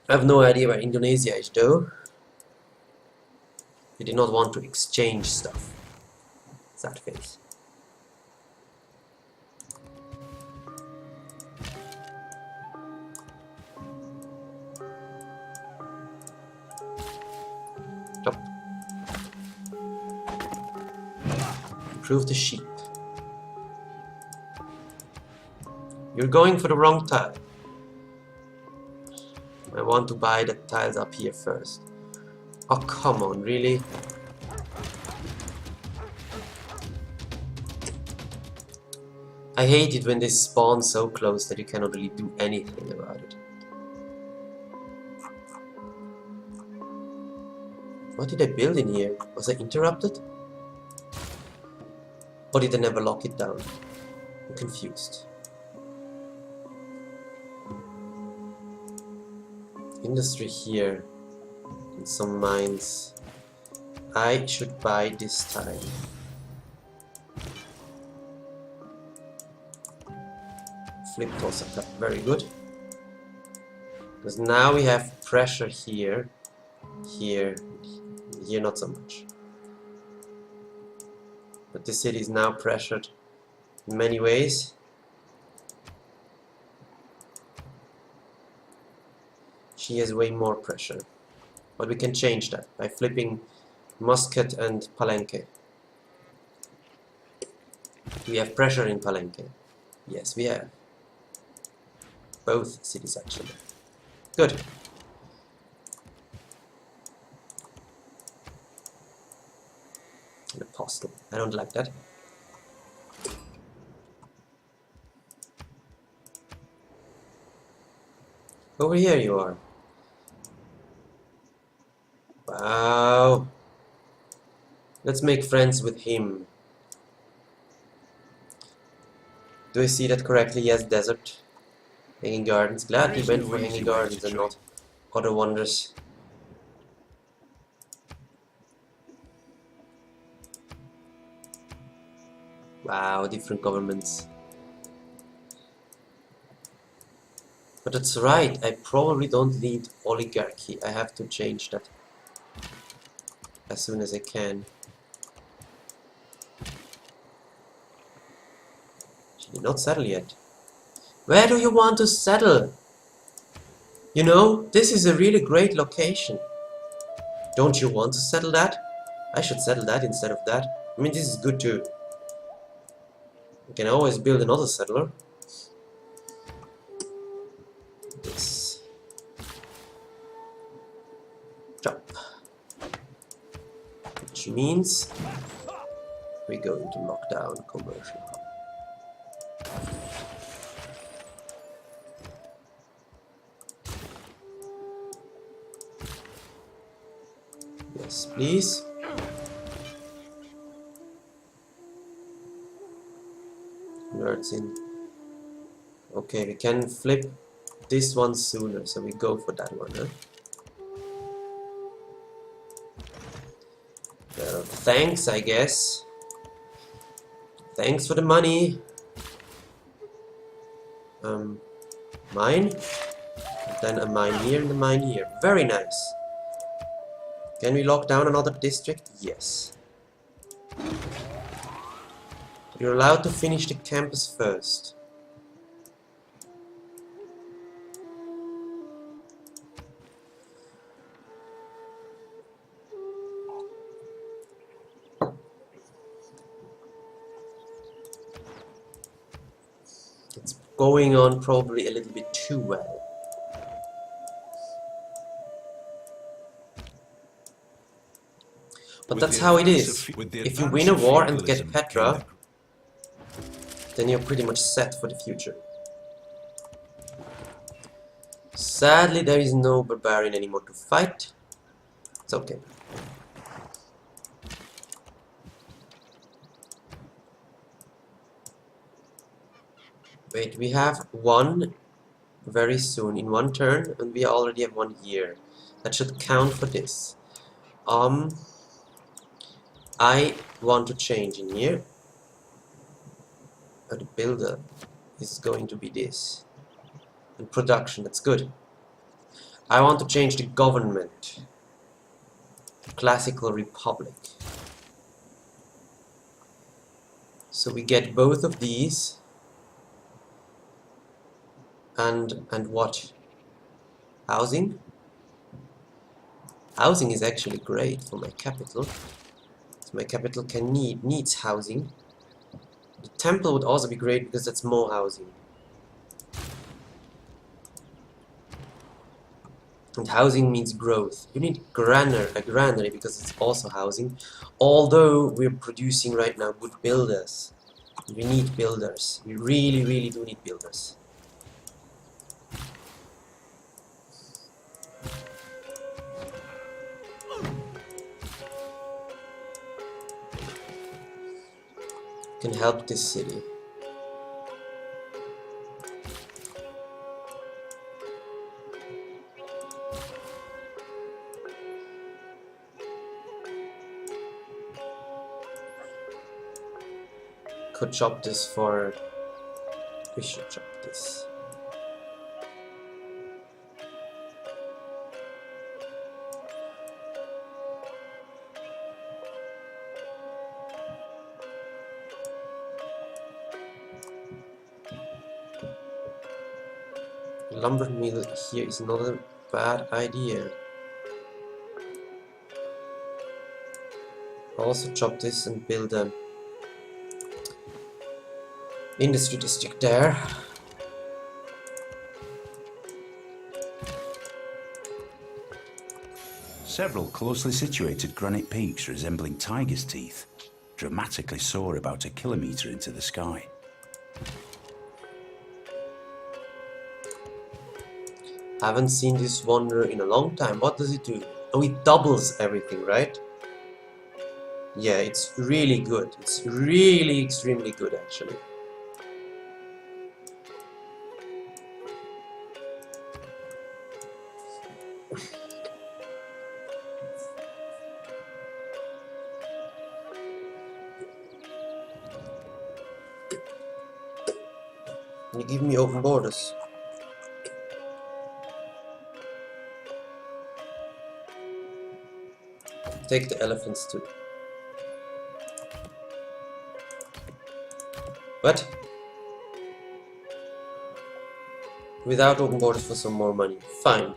I have no idea where Indonesia is though. They did not want to exchange stuff. Sad face. Stop. Improve the sheep. You're going for the wrong tile. I want to buy the tiles up here first. Oh, come on, really? I hate it when they spawn so close that you cannot really do anything about it. What did I build in here? Was I interrupted? Or did I never lock it down? I'm confused. Industry here. And some mines. I should buy this time. Flipped also cut very good. Because now we have pressure here. Here not so much. But this city is now pressured in many ways. She has way more pressure. But we can change that by flipping Muscat and Palenque. Do we have pressure in Palenque? Yes, we have. Both cities actually. Good. An apostle. I don't like that. Over here you are. Wow. Let's make friends with him. Do I see that correctly? Yes, desert. Hanging Gardens. Glad he went for Hanging Gardens and not other wonders. Wow, different governments. But that's right, I probably don't need oligarchy. I have to change that as soon as I can. She did not settle yet. Where do you want to settle? You know, this is a really great location. Don't you want to settle that? I should settle that instead of that. I mean, this is good too. We can always build another settler. This. Jump. Which means we go into lockdown commercial hub. Yes, please. Nerds in. Okay, we can flip this one sooner, so we go for that one, huh? Well, thanks, I guess. Thanks for the money. Mine. Then a mine here and a mine here. Very nice. Can we lock down another district? Yes. You're allowed to finish the campus first. It's going on probably a little bit too well. But that's how it is. If you win a war and get Petra, then you're pretty much set for the future. Sadly, there is no barbarian anymore to fight. It's okay. Wait, we have one very soon in one turn, and we already have 1 year. That should count for this. I want to change in here. The builder is going to be this. And production, that's good. I want to change the government. Classical Republic. So we get both of these. And what? Housing? Housing is actually great for my capital. So my capital can needs housing. The temple would also be great because that's more housing. And housing means growth. You need a granary because it's also housing. Although we're producing right now good builders. We need builders. We really, really do need builders. Can help this city. Could chop this for... We should chop this. Lumber mill here is not a bad idea. Also chop this and build a industry district there. Several closely situated granite peaks resembling tiger's teeth dramatically soar about a kilometre into the sky. Haven't seen this wonder in a long time. What does it do? Oh, it doubles everything, right? Yeah, it's really good. It's really extremely good, actually. Can you give me open borders? Take the elephants too. What? Without open borders for some more money. Fine.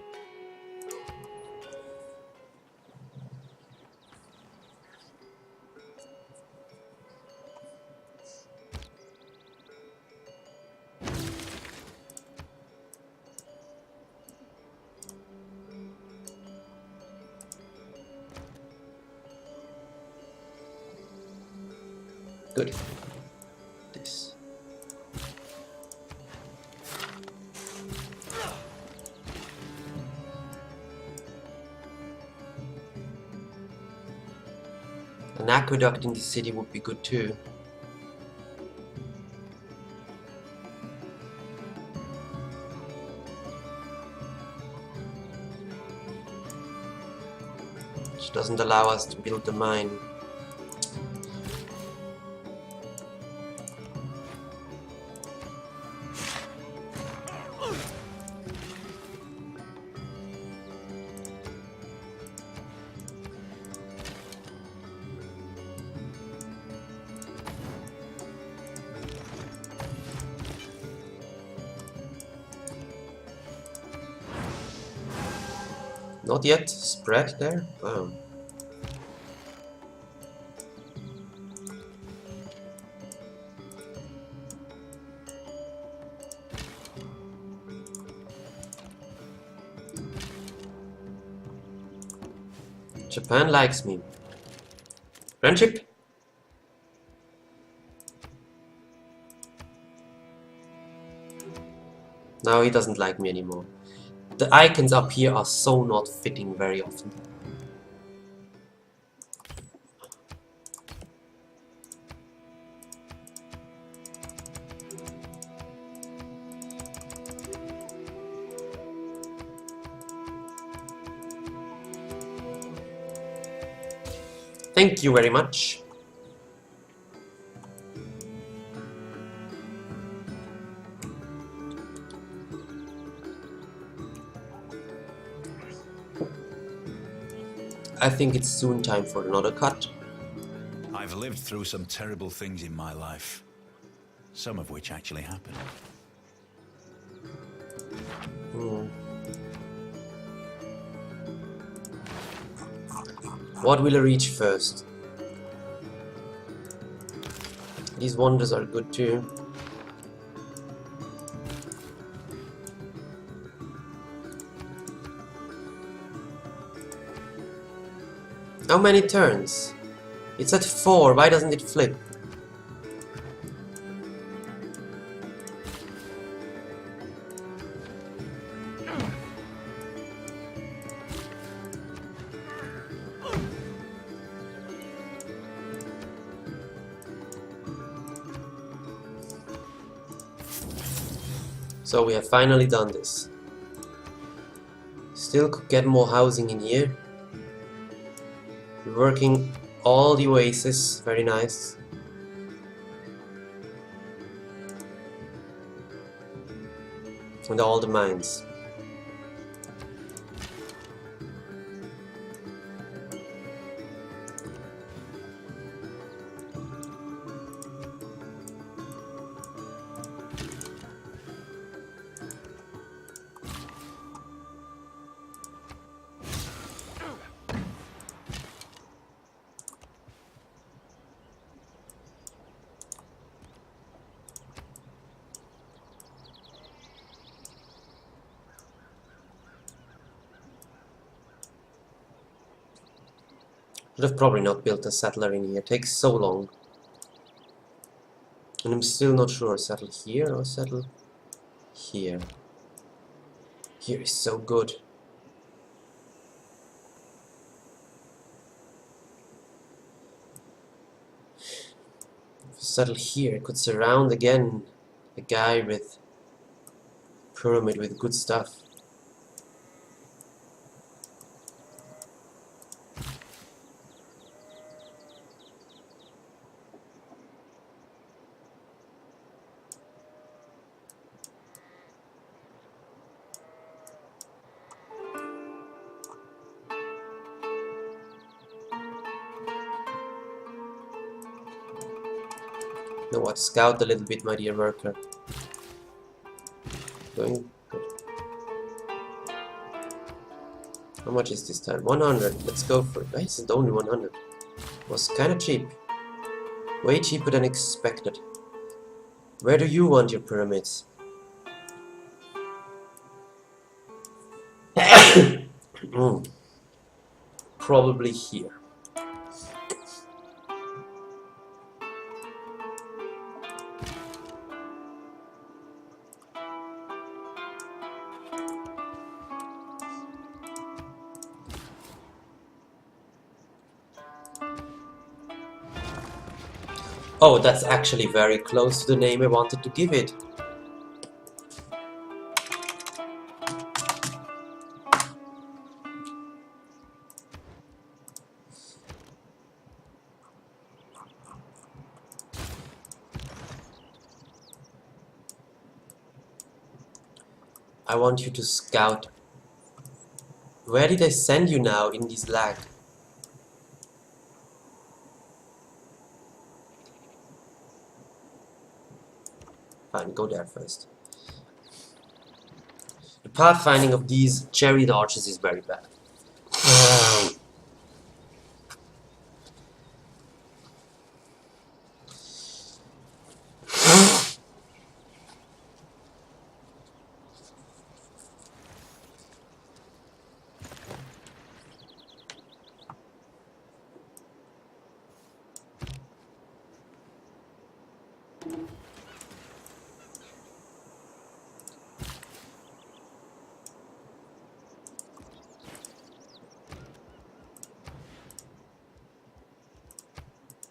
Good. This. An aqueduct in the city would be good too. Which doesn't allow us to build the mine. Not yet spread there? Wow. Japan likes me. Friendship? No, he doesn't like me anymore. The icons up here are so not fitting very often. Thank you very much. I think it's soon time for another cut. I've lived through some terrible things in my life, some of which actually happened. What will I reach first? These wonders are good too. How many turns? It's at 4, why doesn't it flip? So we have finally done this. Still could get more housing in here. We're working all the oases, very nice. And all the mines. Should have probably not built a settler in here. It takes so long. And I'm still not sure. Settle here or settle here? Here is so good. If I settle here, I could surround again a guy with pyramid with good stuff. You know what? Scout a little bit, my dear worker. Going good. How much is this time? 100. Let's go for it. Why is it only 100? It was kind of cheap. Way cheaper than expected. Where do you want your pyramids? Probably here. Oh, that's actually very close to the name I wanted to give it. I want you to scout. Where did I send you now in this lag? Fine, go there first. The pathfinding of these chariot archers is very bad.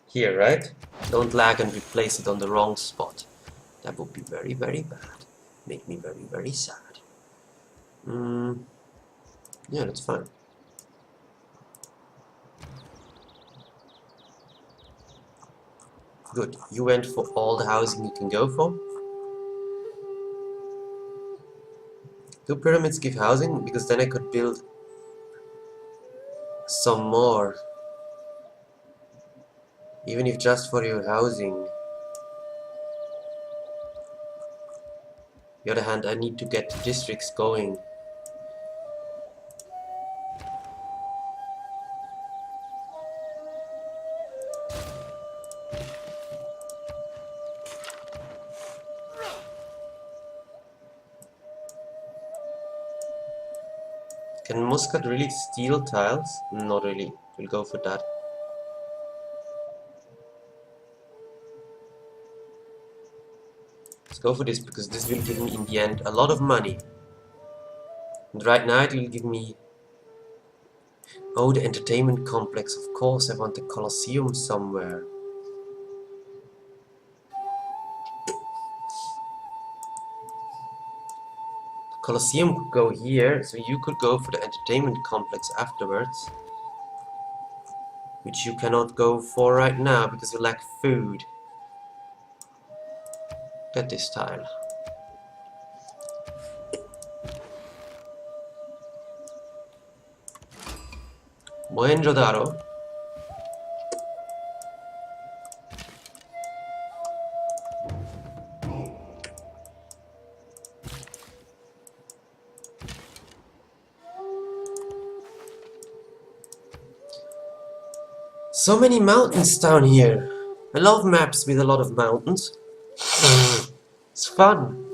Here, right? Don't lag and replace it on the wrong spot. That would be very, very bad. Make me very, very sad. Yeah, that's fine. Good. You went for all the housing you can go for. Do pyramids give housing? Because then I could build some more. Even if just for your housing. On the other hand, I need to get the districts going. Can Muscat really steal tiles? Not really. We'll go for that. Let's go for this because this will give me in the end a lot of money. And right now it will give me... Oh, the entertainment complex, of course. I want the Colosseum somewhere. Colosseum could go here, so you could go for the entertainment complex afterwards. Which you cannot go for right now because you lack food. Get this tile. Mohenjo-daro. So many mountains down here. I love maps with a lot of mountains. It's fun.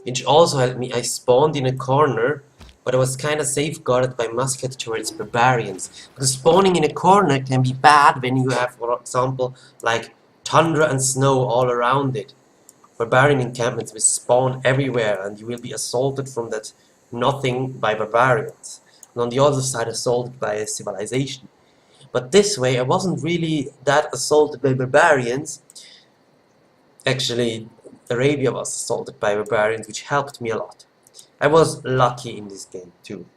Which also helped me. I spawned in a corner, but I was kind of safeguarded by musket towards barbarians. Because spawning in a corner can be bad when you have, for example, like tundra and snow all around it. Barbarian encampments will spawn everywhere, and you will be assaulted from that nothing by barbarians. And on the other side, assaulted by a civilization. But this way, I wasn't really that assaulted by barbarians. Actually, Arabia was assaulted by barbarians, which helped me a lot. I was lucky in this game too.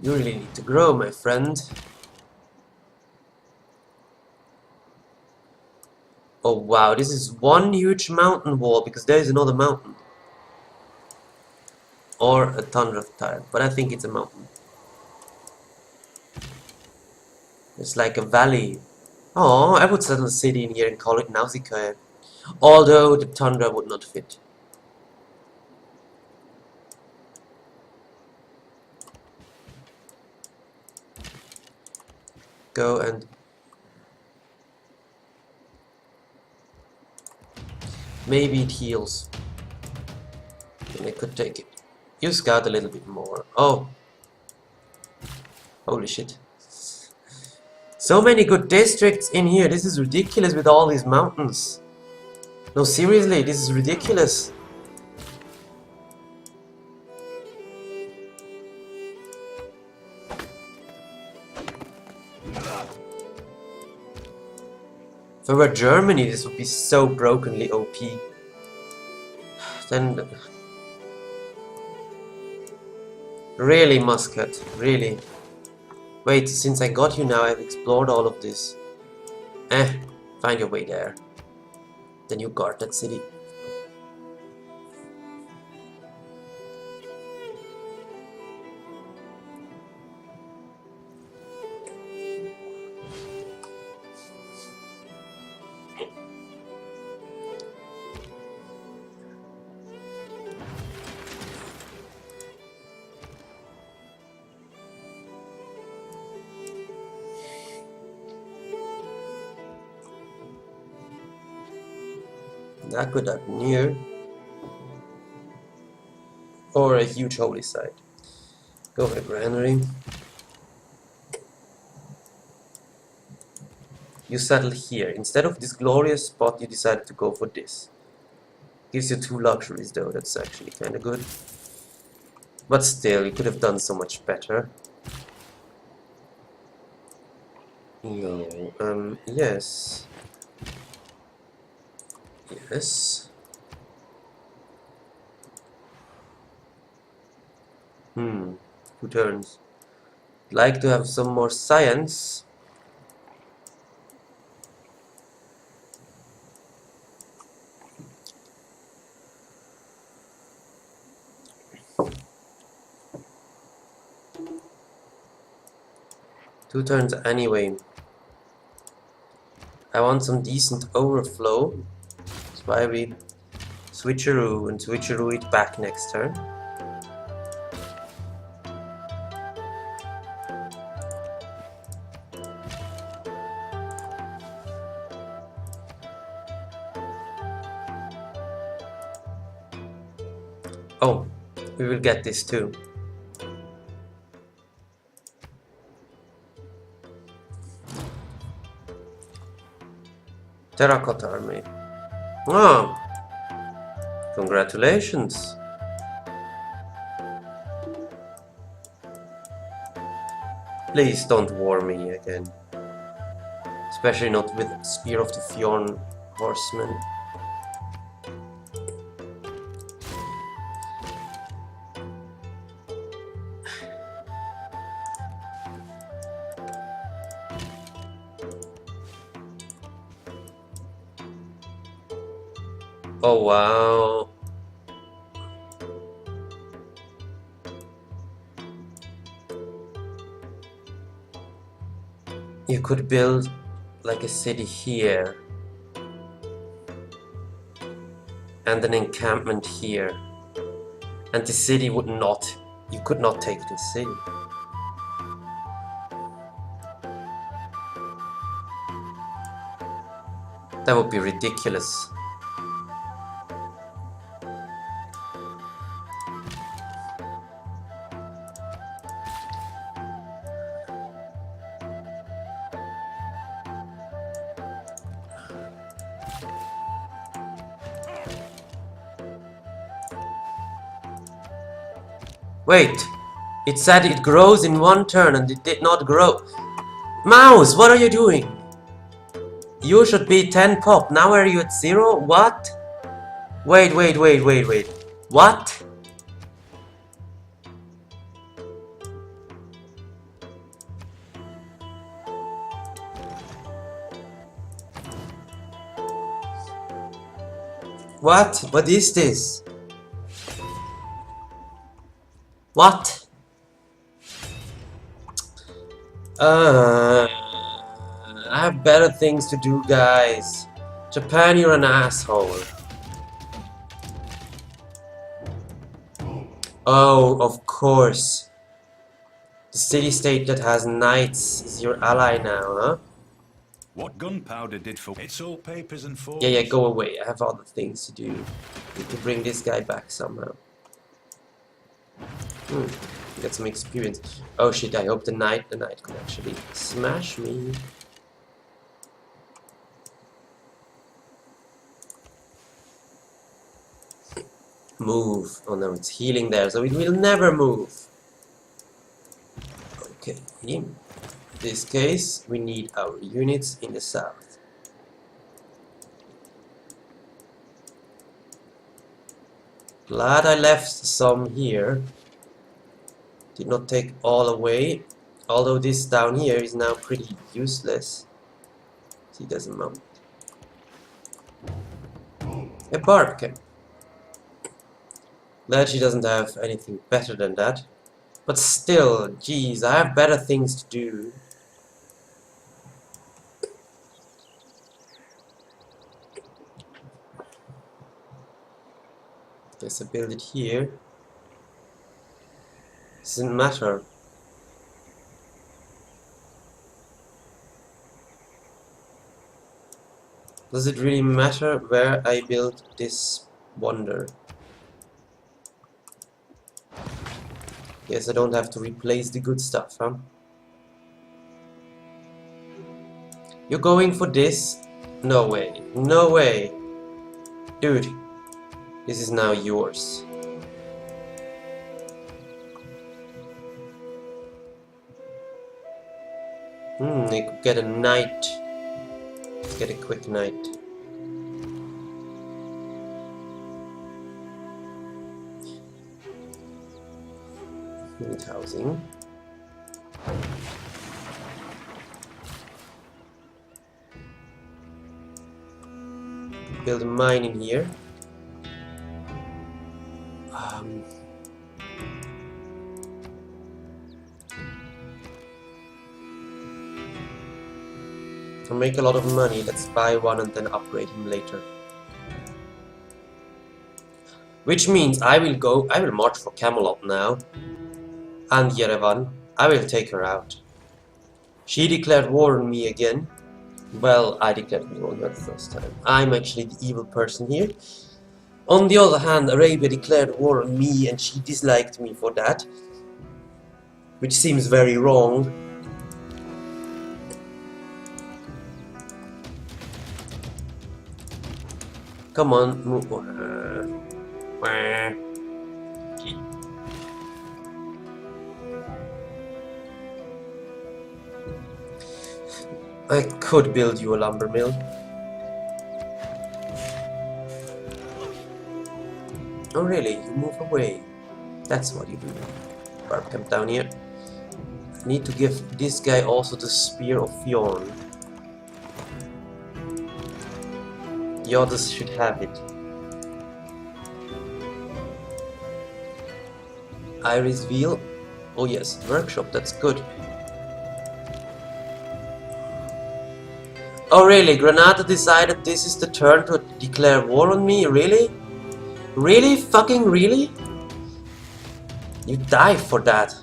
You really need to grow, my friend. Oh wow, this is one huge mountain wall because there is another mountain. Or a tundra tile, but I think it's a mountain. It's like a valley. Oh, I would settle a city in here and call it Nausicaa. Although the tundra would not fit. Go and... maybe it heals. And I could take it. You scout a little bit more. Oh. Holy shit. So many good districts in here. This is ridiculous with all these mountains. No, seriously, this is ridiculous. If I were Germany, this would be so brokenly OP. Then... really, Muscat, really. Wait, since I got you now, I've explored all of this. Find your way there. Then you guard that city. That could happen here. Or a huge holy site. Go for the granary. You settle here. Instead of this glorious spot, you decided to go for this. Gives you 2 luxuries though, that's actually kinda good. But still, you could have done so much better. No, yes. Yes. 2 turns. Like to have some more science. Two turns anyway. I want some decent overflow. That's why we switcheroo and switcheroo it back next turn. Oh, we will get this too. Terracotta army. Oh, congratulations. Please don't war me again. Especially not with Spear of the Fjorn horsemen. Oh wow. You could build like a city here and an encampment here, and the city would not, you could not take the city. That would be ridiculous. Wait, it said it grows in one turn and it did not grow. Mouse, what are you doing? You should be 10 pop, now are you at 0? What? Wait. What? What? What is this? What? I have better things to do, guys. Japan, you're an asshole. Oh, of course. The city-state that has knights is your ally now, huh? What gunpowder did for... It's all papers and forms. Yeah, go away. I have other things to do. Need to bring this guy back somehow. Get some experience. Oh shit, I hope the knight can actually smash me. Move. Oh no, it's healing there, so it will never move. Okay, in this case, we need our units in the south. Glad I left some here. Did not take all away, although this down here is now pretty useless. He doesn't mount. A barbican. Glad she doesn't have anything better than that. But still, geez, I have better things to do. Guess I build it here. Doesn't matter. Does it really matter where I build this wonder? Guess I don't have to replace the good stuff, huh? You're going for this? No way. No way. Dude, this is now yours. I could get a knight. Let's get a quick knight. Need housing. Build a mine in here. To make a lot of money, let's buy one and then upgrade him later. Which means I will march for Camelot now. And Yerevan, I will take her out. She declared war on me again. Well, I declared war on her the first time. I'm actually the evil person here. On the other hand, Arabia declared war on me and she disliked me for that. Which seems very wrong. Come on, move. I could build you a lumber mill. Oh really? You move away. That's what you do. Barb, come down here. Need to give this guy also the Spear of Fionn. The others should have it. Iris Wheel. Oh yes, workshop, that's good. Oh really? Granada decided this is the turn to declare war on me? Really? Really? Fucking really? You die for that.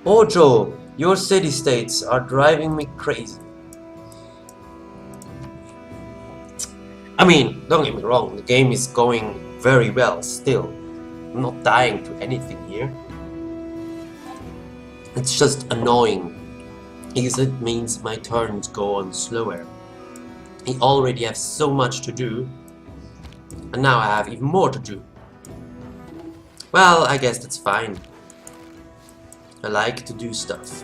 Ojo, your city-states are driving me crazy. I mean, don't get me wrong, the game is going very well still. I'm not dying to anything here. It's just annoying, because it means my turns go on slower. I already have so much to do, and now I have even more to do. Well, I guess that's fine. I like to do stuff.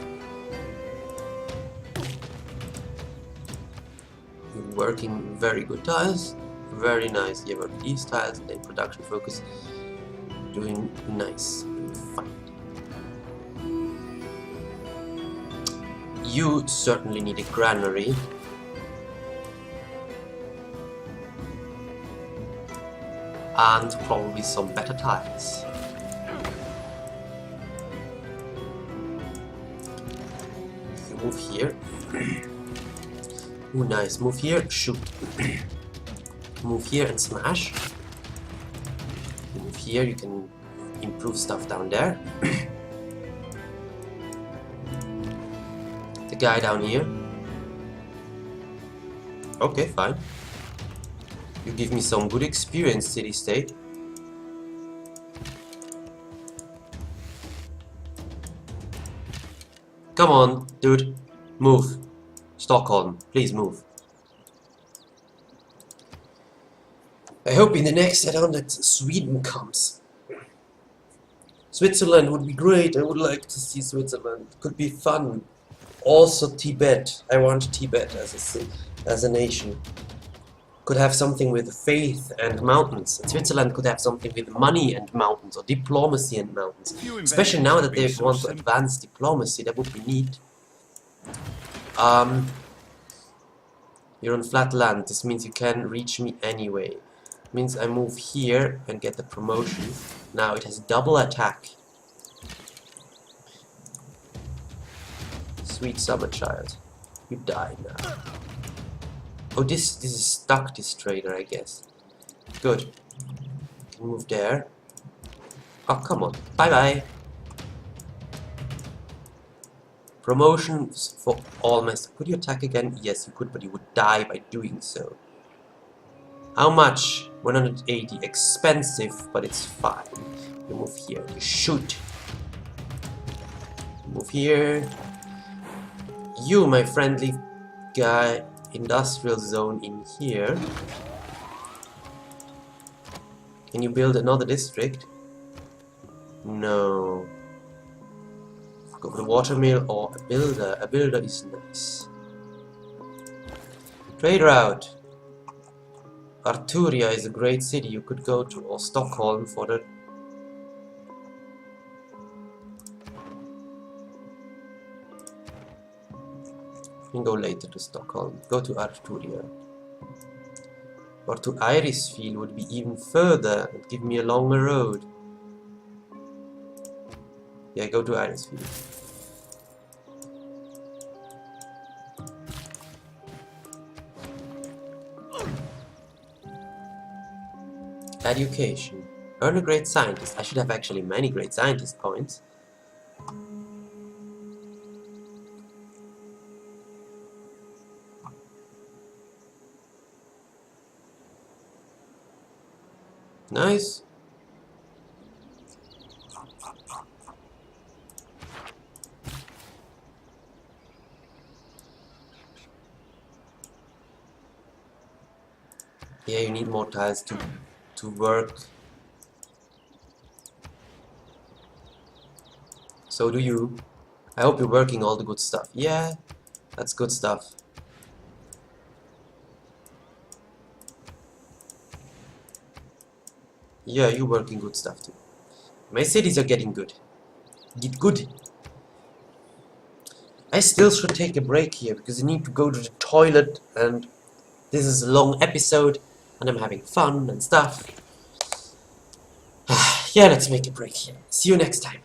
You're working very good tiles. Very nice. You work these tiles, then production focus. Doing nice. Doing fine. You certainly need a granary. And probably some better tiles. You move here. Ooh, nice. Move here, shoot. Move here and smash. Move here, you can improve stuff down there. The guy down here. Okay, fine. You give me some good experience, city-state. Come on, dude. Move. Stockholm, please move. I hope in the next add-on that Sweden comes. Switzerland would be great. I would like to see Switzerland. It could be fun. Also Tibet. I want Tibet as a nation. Could have something with faith and mountains. And Switzerland could have something with money and mountains, or diplomacy and mountains. Especially now that they want to advance diplomacy, that would be neat. You're on flat land. This means you can reach me anyway. It means I move here and get the promotion. Now it has double attack. Sweet summer child. You die now. Oh, this is stuck, this trader, I guess. Good. Can move there. Oh, come on. Bye-bye. Promotions for all my... Could you attack again? Yes, you could, but you would die by doing so. How much? 180. Expensive, but it's fine. You move here. You shoot. You move here. You, my friendly guy... Industrial zone in here. Can you build another district? No. Go for the watermill or a builder. A builder is nice. Trade route. Arturia is a great city you could go to, or Stockholm for the... You can go later to Stockholm. Go to Arturia. Or to Irisfield would be even further and give me a longer road. Yeah, go to Irisfield. Education. Earn a great scientist. I should have actually many great scientist points. Nice. Yeah, you need more tiles to work. So do you. I hope you're working all the good stuff. Yeah, that's good stuff. Yeah, you're working good stuff too. My cities are getting good. Get good. I still should take a break here because I need to go to the toilet, and this is a long episode and I'm having fun and stuff. Yeah, let's make a break here. See you next time.